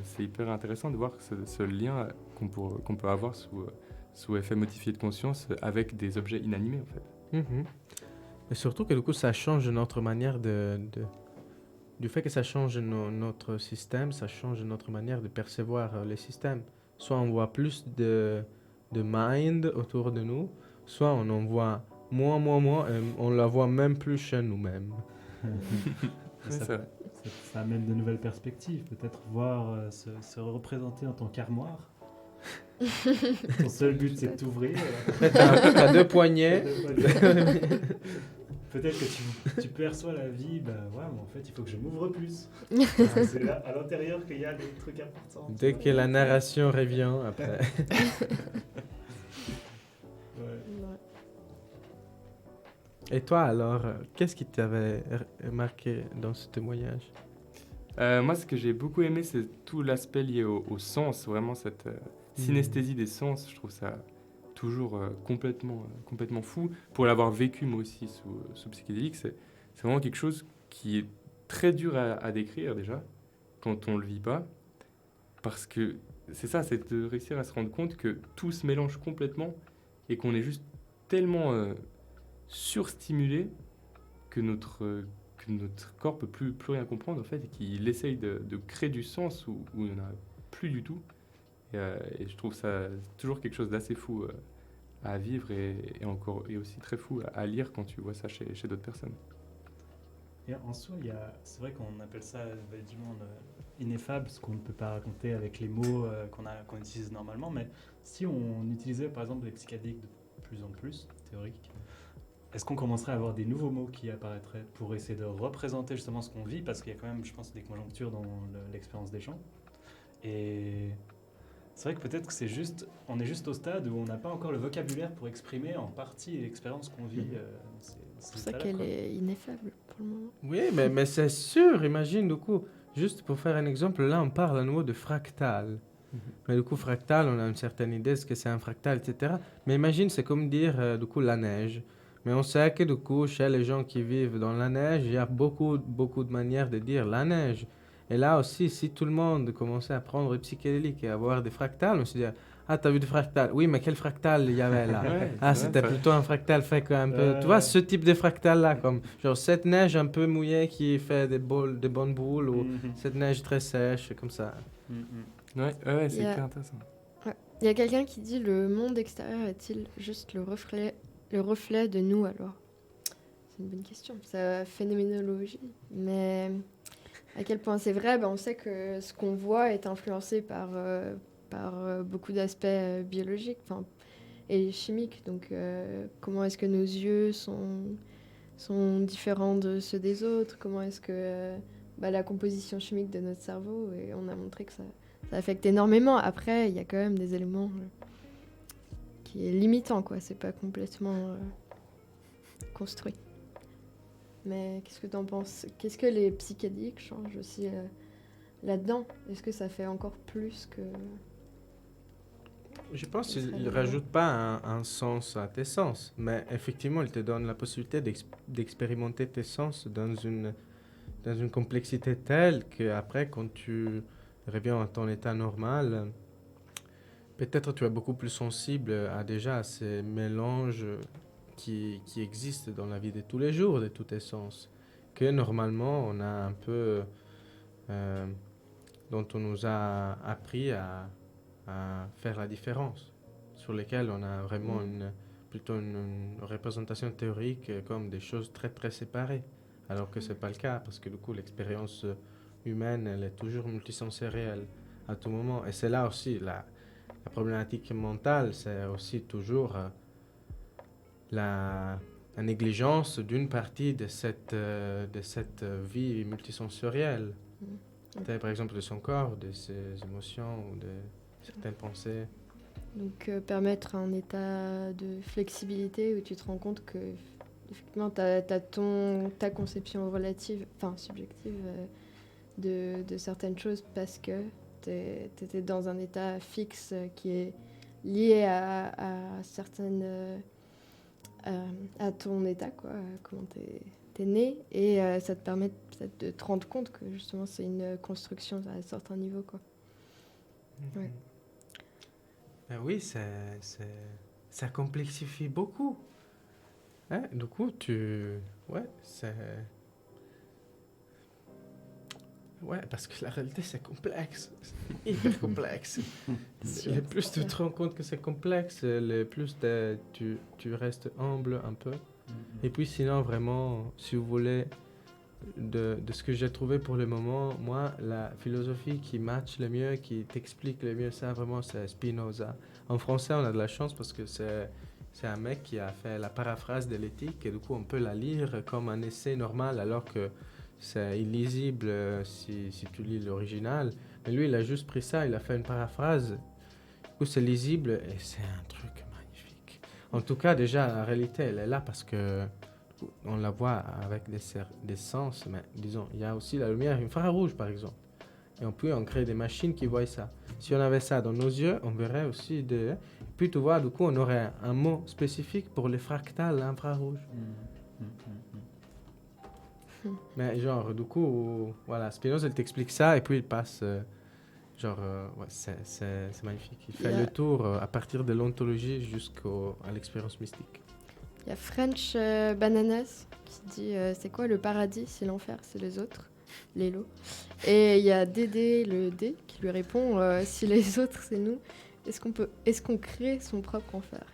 S4: c'est hyper intéressant de voir ce lien qu'on peut avoir sous effet modifié de conscience avec des objets inanimés, en fait.
S1: Mhm. Et surtout que du coup, ça change notre manière du fait que ça change notre système, ça change notre manière de percevoir les systèmes. Soit on voit plus de mind autour de nous, soit on en voit moins, et on la voit même plus chez nous-mêmes.
S2: Ça amène de nouvelles perspectives. Peut-être voir se représenter en tant qu'armoire. Ton seul but, c'est de t'ouvrir.
S1: T'as deux poignets.
S2: Peut-être que tu perçois la vie, mais en fait, il faut que je m'ouvre plus. C'est là, à l'intérieur qu'il y a des trucs importants.
S1: Dès que la narration revient, après. Et toi, alors, qu'est-ce qui t'avait marqué dans ce témoignage?
S4: Moi, ce que j'ai beaucoup aimé, c'est tout l'aspect lié au sens, vraiment cette synesthésie des sens. Je trouve ça toujours complètement fou. Pour l'avoir vécu, moi aussi, sous psychédélique, c'est vraiment quelque chose qui est très dur à décrire, déjà, quand on ne le vit pas. Parce que c'est ça, c'est de réussir à se rendre compte que tout se mélange complètement et qu'on est juste tellement surstimulé que notre corps peut plus rien comprendre, en fait, et qu'il essaye de créer du sens où il n'y en a plus du tout. Et je trouve ça toujours quelque chose d'assez fou à vivre et aussi très fou à lire quand tu vois ça chez d'autres personnes.
S2: Et en soi, c'est vrai qu'on appelle ça du monde ineffable, ce qu'on ne peut pas raconter avec les mots qu'on utilise normalement, mais si on utilisait par exemple des psychédéliques de plus en plus théoriques, est-ce qu'on commencerait à avoir des nouveaux mots qui apparaîtraient pour essayer de représenter justement ce qu'on vit, parce qu'il y a quand même, je pense, des conjonctures dans l'expérience des gens. Et c'est vrai que peut-être que on est juste au stade où on n'a pas encore le vocabulaire pour exprimer en partie l'expérience qu'on vit.
S3: C'est pour ça qu'elle est ineffable pour le moment.
S1: Oui, mais c'est sûr, imagine du coup, juste pour faire un exemple, là on parle à nouveau de fractal. Mais du coup, fractal, on a une certaine idée de ce que c'est un fractal, etc. Mais imagine, c'est comme dire du coup la neige. Mais on sait que du coup, chez les gens qui vivent dans la neige, il y a beaucoup de manières de dire la neige. Et là aussi, si tout le monde commençait à prendre les psychédéliques et à voir des fractales, on se dit, ah, t'as vu des fractales? Oui, mais quel fractal il y avait là?
S4: Ouais,
S1: Ah,
S4: c'est
S1: c'était
S4: vrai,
S1: plutôt un fractal fait un peu... Tu vois, ce type de fractal-là, comme genre cette neige un peu mouillée qui fait des bonnes boules, ou cette neige très sèche, comme ça.
S4: Ouais, c'est
S3: Il y a-
S4: hyper intéressant.
S3: Ouais. Il y a quelqu'un qui dit le monde extérieur est-il juste le reflet de nous alors? C'est une bonne question. C'est phénoménologie. Mais à quel point c'est vrai? On sait que ce qu'on voit est influencé par beaucoup d'aspects biologiques et chimiques. Donc comment est-ce que nos yeux sont différents de ceux des autres? Comment est-ce que la composition chimique de notre cerveau, et on a montré que ça affecte énormément. Après, il y a quand même des éléments qui est limitant, quoi. C'est pas complètement construit. Mais qu'est-ce que t'en penses? Qu'est-ce que les psychédéliques changent aussi là-dedans? Est-ce que ça fait encore plus que...
S1: Je pense
S3: Ce serait
S1: qu'il ne
S3: le-
S1: rajoute pas un sens à tes sens, mais effectivement, il te donne la possibilité d'expérimenter tes sens dans une complexité telle qu'après, quand tu reviens à ton état normal, peut-être tu es beaucoup plus sensible à ces mélanges qui existent dans la vie de tous les jours, de tous tes sens, que normalement on a un peu, dont on nous a appris à faire la différence, sur lesquels on a vraiment plutôt une représentation théorique comme des choses très très séparées, alors que c'est pas le cas, parce que du coup l'expérience humaine elle est toujours multisensorielle à tout moment, et c'est là aussi la problématique mentale, c'est aussi toujours la négligence d'une partie de cette vie multisensorielle. Par exemple de son corps, de ses émotions ou de certaines pensées.
S3: Donc permettre un état de flexibilité où tu te rends compte que effectivement t'as ta conception relative, subjective de certaines choses parce que t'étais dans un état fixe qui est lié à certaines à ton état, quoi, comment t'es né, et ça te permet peut-être de te rendre compte que justement c'est une construction à un certain niveau, quoi. Ouais.
S1: Oui, ça complexifie beaucoup. Hein? Du coup, Ouais, parce que la réalité, c'est complexe. C'est hyper complexe. Le plus tu te rends compte que c'est complexe, le plus tu restes humble un peu. Et puis sinon, vraiment, si vous voulez, de ce que j'ai trouvé pour le moment, moi, la philosophie qui match le mieux, qui t'explique le mieux ça, vraiment, c'est Spinoza. En français, on a de la chance parce que c'est un mec qui a fait la paraphrase de l'éthique, et du coup, on peut la lire comme un essai normal, alors que c'est illisible si tu lis l'original. Mais lui, il a juste pris ça, il a fait une paraphrase. Du coup, c'est lisible et c'est un truc magnifique. En tout cas, déjà, la réalité, elle est là parce que on la voit avec des sens. Mais disons, il y a aussi la lumière infrarouge, par exemple. Et on crée des machines qui voient ça. Si on avait ça dans nos yeux, on verrait aussi des... Puis tu vois, du coup, on aurait un mot spécifique pour les fractales infrarouges. Mais genre, du coup, voilà, Spinoza, il t'explique ça et puis il passe, c'est magnifique. Il fait le tour à partir de l'ontologie jusqu'à l'expérience mystique.
S3: Il y a French Bananas qui dit c'est quoi le paradis si l'enfer c'est les autres, les lots. Et il y a Dédé le D qui lui répond si les autres c'est nous, est-ce qu'on crée son propre enfer?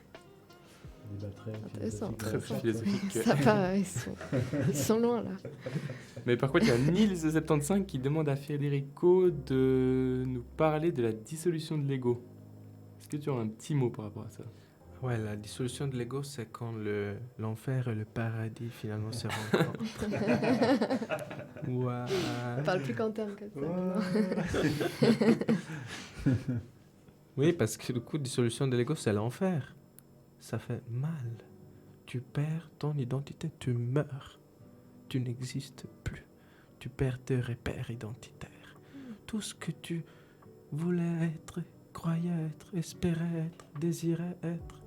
S3: Intéressant.
S4: Très philosophique.
S3: Ça part, ils sont loin là.
S4: Mais par contre, il y a Nils75 qui demande à Federico de nous parler de la dissolution de l'ego. Est-ce que tu as un petit mot par rapport à ça?
S1: Ouais, la dissolution de l'ego, c'est quand l'enfer et le paradis finalement se rencontrent. Ouais.
S3: On parle plus qu'en termes comme ça.
S1: Oui, parce que du coup, dissolution de l'ego, c'est l'enfer. Ça fait mal. Tu perds ton identité, tu meurs. Tu n'existes plus. Tu perds tes repères identitaires. Tout ce que tu voulais être, croyais être, espérais être, désirais être.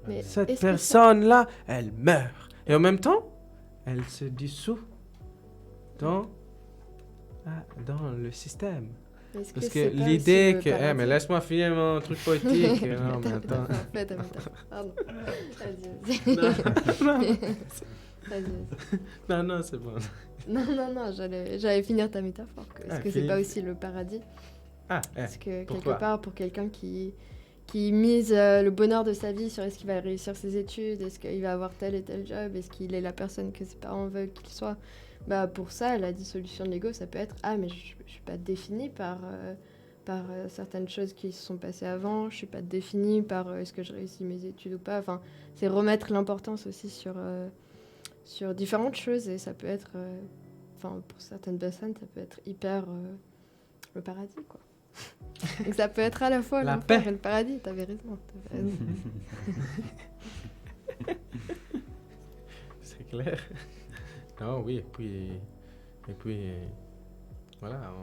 S3: Mais
S1: Cette
S3: est-ce que
S1: personne-là, elle meurt. Et en même temps, elle se dissout dans dans le système.
S3: Est-ce
S1: Parce
S3: c'est
S1: que
S3: pas
S1: l'idée
S3: aussi le
S1: que... mais
S3: paradis?
S1: laisse-moi finir mon truc poétique. Non, mais attends.
S3: Fais ta métaphore. Pardon. Vas-y.
S1: Non,
S3: Vas-y.
S1: non, c'est bon.
S3: Non, j'allais finir ta métaphore. Est-ce que c'est
S1: finis.
S3: pas aussi le paradis?
S1: Ah,
S3: Parce que
S1: pourquoi
S3: quelque part, pour quelqu'un qui mise le bonheur de sa vie sur est-ce qu'il va réussir ses études, est-ce qu'il va avoir tel et tel job, est-ce qu'il est la personne que ses parents veulent qu'il soit, bah pour ça, la dissolution de l'ego, ça peut être mais je suis pas définie par certaines choses qui se sont passées avant, je suis pas définie par est-ce que je réussis mes études ou pas. Enfin, c'est remettre l'importance aussi sur différentes choses et ça peut être, pour certaines personnes, ça peut être hyper le paradis, quoi. Donc ça peut être à la fois
S1: La
S3: l'enfer
S1: paix.
S3: et le paradis, t'avais raison.
S1: C'est clair. Non, oui, et puis voilà,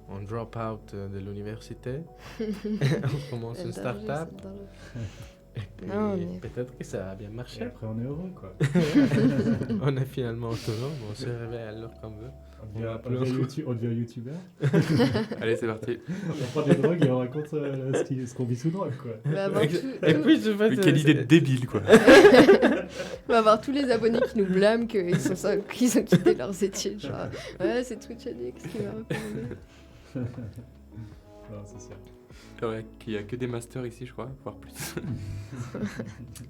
S1: on drop out de l'université, on commence une start-up, et puis
S3: Non, mais-
S1: peut-être que ça a bien
S2: Et
S1: marché.
S2: après, on est heureux, quoi.
S1: On est finalement autonome, on se réveille à l'heure qu'on veut.
S2: On devient youtubeur.
S4: Allez, c'est parti.
S2: On prend des drogues et on raconte ce qu'on vit sous drogue, quoi.
S3: On va avoir
S1: Et
S3: tout-
S1: puis je fais...
S4: Mais quelle idée de débile, quoi.
S3: on va avoir tous les abonnés qui nous blâment qu'ils ont quitté leurs études. Genre, ouais, c'est Twitch Addict qui m'a recommandé.
S2: Non, c'est sûr.
S4: Ouais, qu'il n'y a que des masters ici, je crois, voire plus.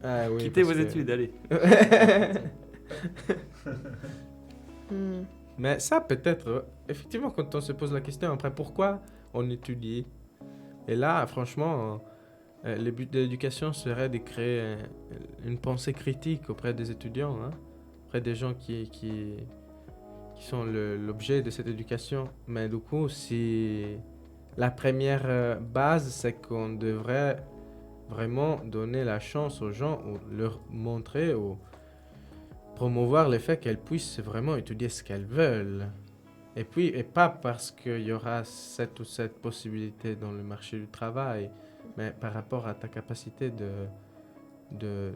S1: Ah oui,
S4: Quittez vos
S1: parce que-
S4: études, allez.
S3: Hmm.
S1: Mais ça, peut-être, effectivement, quand on se pose la question après, pourquoi on étudie? Et là, franchement, le but de l'éducation serait de créer une pensée critique auprès des étudiants, hein, auprès des gens qui sont l'objet de cette éducation. Mais du coup, si la première base, c'est qu'on devrait vraiment donner la chance aux gens, ou leur montrer, ou promouvoir le fait qu'elles puissent vraiment étudier ce qu'elles veulent. Et puis, et pas parce qu'il y aura cette ou cette possibilité dans le marché du travail, mais par rapport à ta capacité de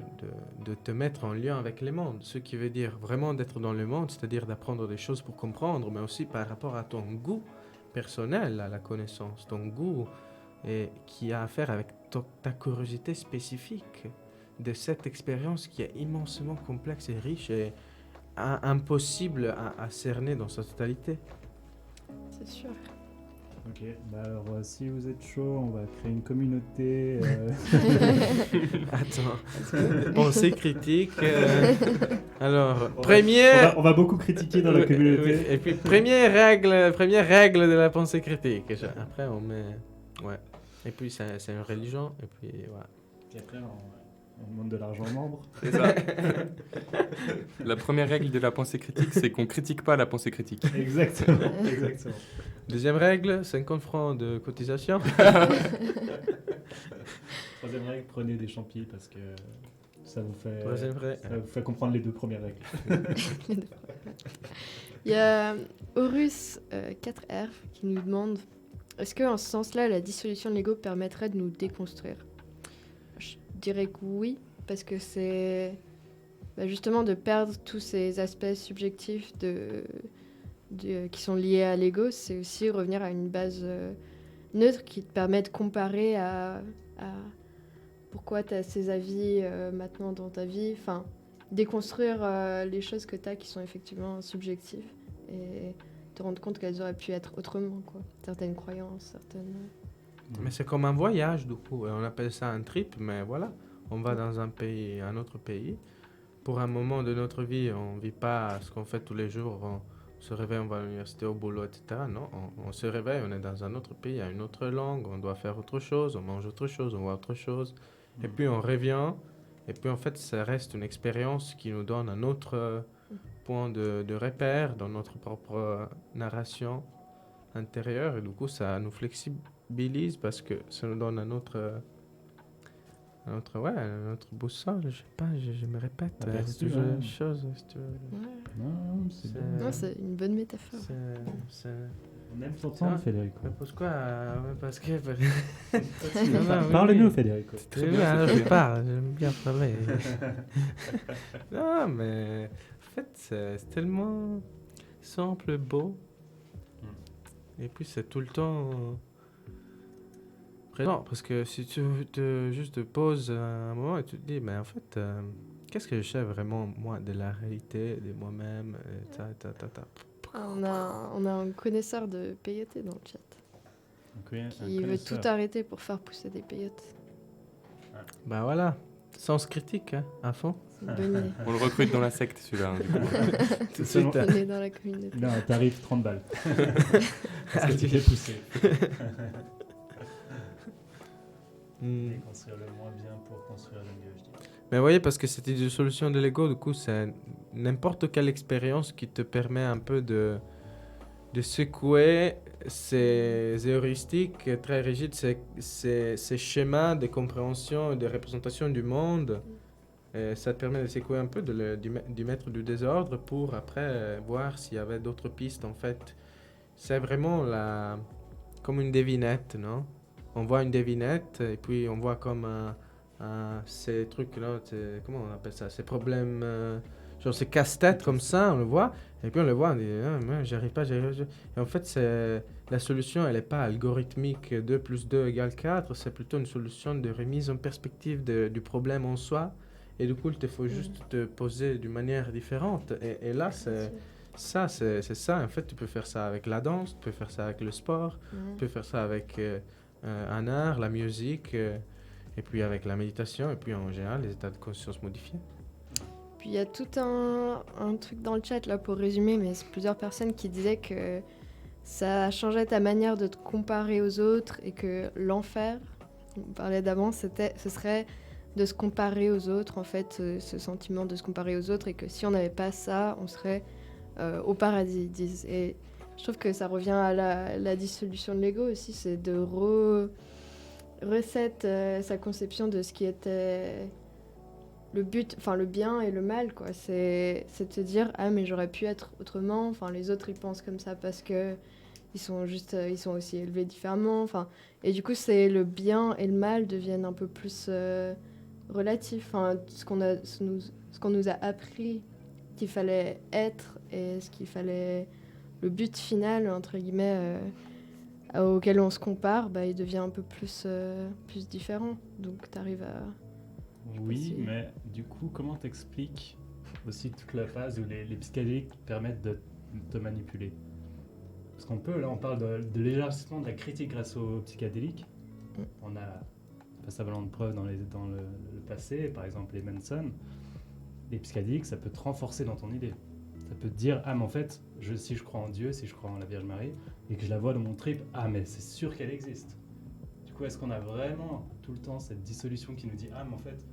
S1: te mettre en lien avec le monde. Ce qui veut dire vraiment d'être dans le monde, c'est-à-dire d'apprendre des choses pour comprendre, mais aussi par rapport à ton goût personnel à la connaissance, ton goût et qui a à faire avec ta curiosité spécifique de cette expérience qui est immensément complexe et riche et impossible à cerner dans sa totalité.
S3: C'est sûr.
S2: Ok, bah alors si vous êtes chaud, on va créer une communauté.
S1: Attends, pensée critique. Alors,
S2: On
S1: première...
S2: va beaucoup critiquer dans la communauté.
S1: Oui, et puis, première règle de la pensée critique. Après, on met... Ouais. Et puis, c'est une religion. Et puis, voilà.
S2: Et après, on demande de l'argent aux membres.
S4: C'est ça. La première règle de la pensée critique, c'est qu'on critique pas la pensée critique.
S2: Exactement, exactement.
S1: Deuxième règle, 50 francs de cotisation.
S2: Troisième règle, prenez des champis parce que ça vous fait,
S1: Troisième règle.
S2: ça vous fait comprendre les deux premières règles.
S3: Il y a Horus 4R qui nous demande est-ce qu'en ce sens-là, la dissolution de l'ego permettrait de nous déconstruire? Je dirais que oui, parce que c'est justement de perdre tous ces aspects subjectifs qui sont liés à l'ego, c'est aussi revenir à une base neutre qui te permet de comparer à pourquoi tu as ces avis maintenant dans ta vie, enfin déconstruire les choses que tu as qui sont effectivement subjectives et te rendre compte qu'elles auraient pu être autrement, quoi. Certaines croyances, certaines...
S1: Mais c'est comme un voyage, du coup. Et on appelle ça un trip, mais voilà. On va dans un pays, un autre pays. Pour un moment de notre vie, on ne vit pas ce qu'on fait tous les jours. On se réveille, on va à l'université, au boulot, etc. Non, on se réveille, on est dans un autre pays, à une autre langue, on doit faire autre chose, on mange autre chose, on voit autre chose. Et puis on revient. Et puis en fait, ça reste une expérience qui nous donne un autre point de repère dans notre propre narration intérieure. Et du coup, ça nous flexibilise parce que ça nous donne un autre boussole. Je sais pas, je me répète.
S2: Ah, bien
S1: C'est
S2: sûr,
S1: toujours la
S2: hein.
S1: même chose. si tu veux.
S3: Ouais.
S2: Non, c'est
S1: C'est-
S2: bien.
S3: Non, c'est une bonne métaphore.
S1: C'est...
S2: On aime t'entendre,
S1: Ah.
S2: Federico.
S1: Mais pourquoi ouais, parce que...
S2: Parle-nous,
S1: oui.
S2: Federico.
S4: Très bien,
S1: alors,
S4: c'est
S1: je
S4: fait.
S1: parle, j'aime bien parler. Non, mais en fait, c'est tellement simple, beau. Et puis c'est tout le temps présent. Parce que si tu juste te poses un moment et tu te dis, mais en fait, qu'est-ce que je sais vraiment, moi, de la réalité, de moi-même,
S3: On a un connaisseur de peyote dans le chat
S2: Oui, un
S3: qui veut
S2: connaisseur.
S3: tout arrêter pour faire pousser des peyotes.
S1: Bah voilà, sens critique, hein, à fond.
S3: C'est une bonne idée.
S4: On le recrute dans la secte, celui-là. Hein, du coup.
S1: Tout de
S2: Selon-
S1: suite.
S3: On est dans la communauté.
S2: Il a un tarif 30 balles. Parce que tu fais pousser.
S1: Hmm.
S2: Et construire le moins bien pour construire le mieux, je dis.
S1: Mais vous voyez, parce que cette solution de Lego, du coup, c'est n'importe quelle expérience qui te permet un peu de secouer ces heuristiques très rigides, ces schémas de compréhension et de représentation du monde. Et ça te permet de secouer un peu, d'y mettre du désordre pour après voir s'il y avait d'autres pistes. En fait, c'est vraiment comme une devinette, non? On voit une devinette et puis on voit comme ces trucs-là, comment on appelle ça? Ces problèmes, genre ces casse-têtes comme ça, on le voit. Et puis on le voit, on dit, ah, mais j'arrive pas. Et en fait, la solution, elle n'est pas algorithmique 2 plus 2 égale 4, c'est plutôt une solution de remise en perspective du problème en soi. Et du coup, il te faut juste te poser d'une manière différente. Et là, c'est ça. En fait, tu peux faire ça avec la danse, tu peux faire ça avec le sport, tu peux faire ça avec un art, la musique, et puis avec la méditation, et puis en général, les états de conscience modifiés.
S3: Puis il y a tout un truc dans le chat là pour résumer, mais c'est plusieurs personnes qui disaient que ça changeait ta manière de te comparer aux autres et que l'enfer, on parlait d'avant, ce serait de se comparer aux autres, en fait, ce sentiment de se comparer aux autres, et que si on n'avait pas ça, on serait au paradis, ils disent. Et je trouve que ça revient à la dissolution de l'ego aussi, c'est de reset sa conception de ce qui était le but, enfin le bien et le mal, quoi. C'est de te dire, ah mais j'aurais pu être autrement, enfin les autres ils pensent comme ça parce que ils sont aussi élevés différemment, enfin, et du coup c'est le bien et le mal deviennent un peu plus relatifs, enfin ce qu'on nous a appris qu'il fallait être et ce qu'il fallait, le but final entre guillemets auquel on se compare, bah, il devient un peu plus différent, donc t'arrives à...
S2: Oui,
S3: si-
S2: mais du coup, comment t'expliques aussi toute la phase où les psychédéliques permettent de te manipuler? Parce qu'on peut, là, on parle de l'élargissement de la critique grâce aux psychédéliques. On a passablement de preuves dans le passé, par exemple les Manson. Les psychédéliques, ça peut te renforcer dans ton idée. Ça peut te dire, ah mais en fait, si je crois en Dieu, si je crois en la Vierge Marie, et que je la vois dans mon trip, ah mais c'est sûr qu'elle existe. Du coup, est-ce qu'on a vraiment tout le temps cette dissolution qui nous dit, ah mais en fait,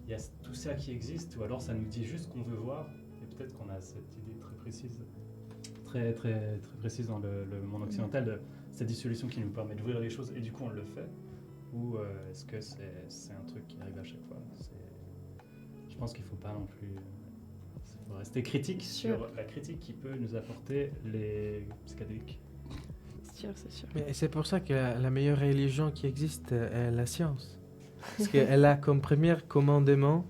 S2: il y a tout ça qui existe, ou alors ça nous dit juste qu'on veut voir, et peut-être qu'on a cette idée très précise, très, très, très précise dans le monde occidental, de cette dissolution qui nous permet d'ouvrir les choses, et du coup on le fait, ou est-ce que c'est un truc qui arrive à chaque fois? Je pense qu'il ne faut pas non plus... Il faut rester critique sur la critique qui peut nous apporter les psychédéliques.
S3: C'est sûr.
S1: Mais c'est pour ça que la meilleure religion qui existe est la science. Parce qu'elle a comme premier commandement,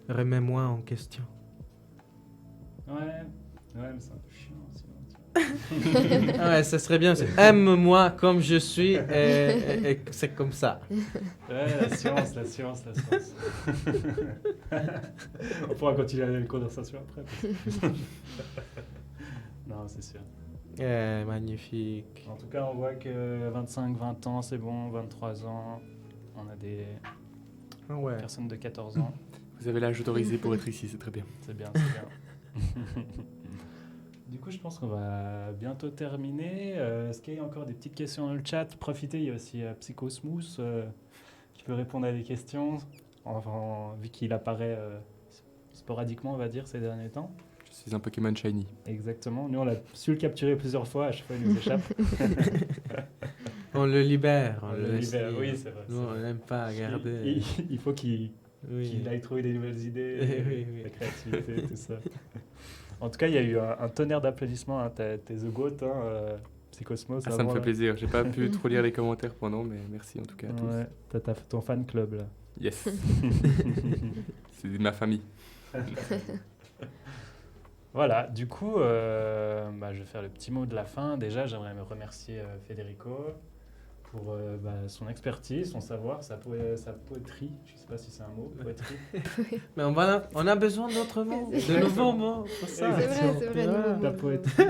S1: remets-moi en question.
S2: Ouais, mais c'est un peu chiant sinon.
S1: Ah ouais, ça serait bien, c'est aime-moi comme je suis et c'est comme ça.
S2: Ouais, la science. On pourra continuer la conversation après. Non, c'est sûr.
S1: Magnifique.
S2: En tout cas, on voit que 25, 20 ans, c'est bon, 23 ans, on a des
S1: Ah ouais.
S2: personnes de 14 ans.
S4: Vous avez l'âge autorisé pour être ici, c'est très bien.
S2: C'est bien. Du coup, je pense qu'on va bientôt terminer. Est-ce qu'il y a encore des petites questions dans le chat? Profitez, il y a aussi Psychosmooth qui peut répondre à des questions, vu qu'il apparaît sporadiquement, on va dire, ces derniers temps.
S4: Je suis un Pokémon Shiny.
S2: Exactement. Nous, on a su le capturer plusieurs fois. À chaque fois, il nous échappe.
S1: On le libère.
S2: On le
S1: laisse
S2: libère.
S1: libre.
S2: Oui, c'est vrai.
S1: Nous, on n'aime pas garder.
S2: Il faut qu'il
S1: Oui.
S2: aille trouver des nouvelles idées,
S1: Oui.
S2: la créativité, tout ça. En tout cas, il y a eu un tonnerre d'applaudissements. Hein. T'es the GOAT, Psychosmos.
S4: Ah, ça me fait plaisir. J'ai pas pu trop lire les commentaires pendant, mais merci en tout cas à tous.
S2: Ouais, t'as ton fan club là.
S4: Yes. C'est de ma famille.
S2: Voilà, du coup, je vais faire le petit mot de la fin. Déjà, j'aimerais me remercier Federico pour son expertise, son savoir, sa poétrie. Je ne sais pas si c'est un mot, poétrie.
S1: Mais on a besoin d'autres mots, de nouveaux mots pour ça.
S3: C'est vrai, nouveau mot.
S2: Ta poétrie.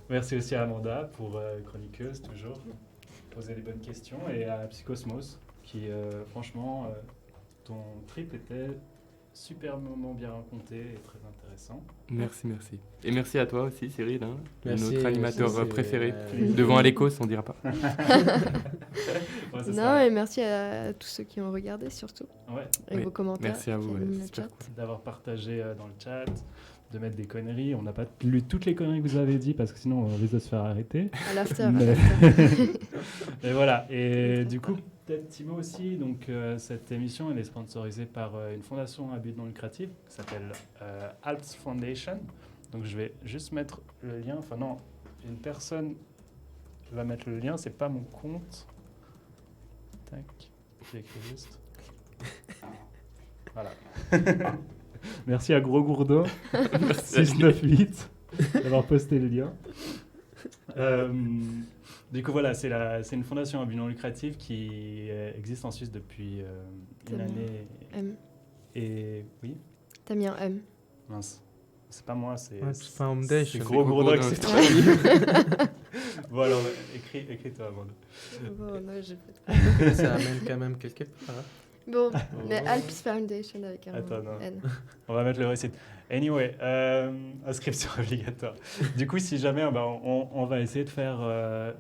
S2: Merci aussi à Amanda pour chroniqueuse, toujours, poser les bonnes questions, et à Psychosmos, qui, franchement, ton trip était super moment bien raconté et très intéressant.
S4: Merci. Et merci à toi aussi, Cyril,
S1: Merci,
S4: notre animateur
S1: c'est-
S4: préféré.
S3: euh,
S4: Devant Alécos, on dira pas.
S2: Ouais, c'est
S3: Non,
S2: ça.
S3: et merci à tous ceux qui ont regardé surtout.
S2: Ouais,
S3: Et
S4: Oui,
S3: vos commentaires.
S4: merci à vous,
S3: qui
S4: ouais,
S3: animent le
S4: super
S3: chat.
S2: d'avoir partagé dans le chat, de mettre des conneries. On n'a pas lu toutes les conneries que vous avez dit parce que sinon on risque de se faire arrêter.
S3: À l'after.
S2: Mais-
S3: à l'after.
S2: Et voilà. Et du coup, peut-être Timo aussi. Donc cette émission, elle est sponsorisée par une fondation à but non lucratif qui s'appelle Alps Foundation. Donc je vais juste mettre le lien. Enfin non, une personne va mettre le lien. C'est pas mon compte. Tac. J'ai écrit juste. Voilà. Merci à Gros Gourdin 698 d'avoir posté le lien. Du coup, voilà, c'est une fondation à but non lucratif qui existe en Suisse depuis une
S3: Tellement.
S2: année.
S3: M.
S2: Et oui,
S3: T'as mis un M.
S2: mince. C'est pas moi, c'est
S1: Ouais,
S2: c'est
S1: Foundation.
S2: Gros
S4: Gros
S2: Gourdin
S4: Gourdin.
S2: qui s'est traduit. Bon, alors, écris-toi, Amanda.
S3: Bon, non, j'ai pas-
S1: Ça amène quand même quelque part. hein.
S3: Bon, mais Alps Foundation avec un
S2: Attends, non.
S3: N.
S2: On va mettre le récit. Anyway, inscription obligatoire. Du coup, si jamais on va essayer de faire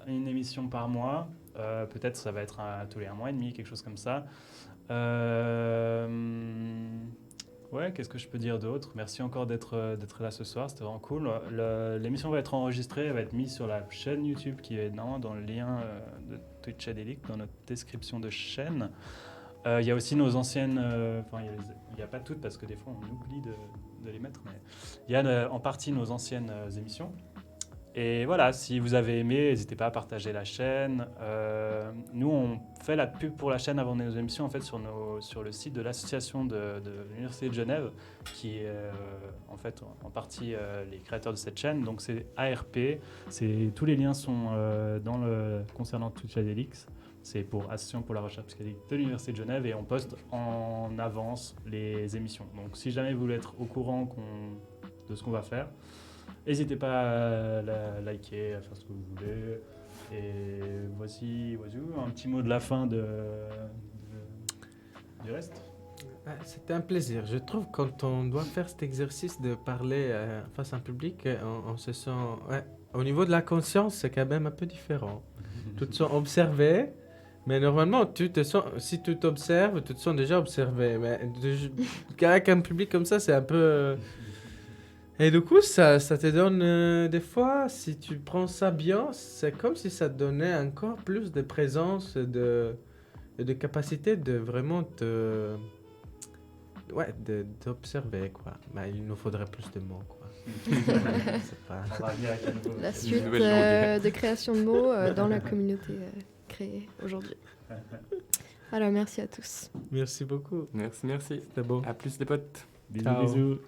S2: une émission par mois, peut-être ça va être tous les 1 mois et demi, quelque chose comme ça. Ouais, qu'est-ce que je peux dire d'autre? Merci encore d'être là ce soir, c'était vraiment cool. L'émission va être enregistrée, elle va être mise sur la chaîne YouTube qui est normalement dans le lien de Twitch Adelic, dans notre description de chaîne. Il y a aussi nos anciennes, enfin il n'y a pas toutes parce que des fois on oublie de les mettre, mais il y a en partie nos anciennes émissions. Et voilà, si vous avez aimé, n'hésitez pas à partager la chaîne. Nous, on fait la pub pour la chaîne avant nos émissions en fait sur le site de l'association de l'Université de Genève, qui est en fait en partie les créateurs de cette chaîne. Donc c'est ARP. Tous les liens sont concernant Twitch Adelix. C'est pour Association pour la recherche psychédélique de l'Université de Genève et on poste en avance les émissions. Donc si jamais vous voulez être au courant de ce qu'on va faire, n'hésitez pas à liker, à faire ce que vous voulez. Et voici un petit mot de la fin du reste.
S1: C'était un plaisir. Je trouve quand on doit faire cet exercice de parler face à un public, on se sent... Ouais, au niveau de la conscience, c'est quand même un peu différent. Tu te sens observé, mais normalement, si tu t'observes, tu te sens déjà observé. Mais avec un public comme ça, c'est un peu... Et du coup, ça te donne des fois, si tu prends ça bien, c'est comme si ça te donnait encore plus de présence et de capacité de vraiment d'observer, quoi. Mais il nous faudrait plus de mots, quoi. C'est pas...
S2: On va venir avec un nouveau.
S3: La suite
S4: nouvelle langue.
S3: de création de mots dans la communauté créée aujourd'hui. Alors, merci à tous.
S1: Merci beaucoup.
S4: Merci.
S1: C'était beau.
S4: À plus les potes.
S2: Bisous,
S1: Ciao.
S2: bisous.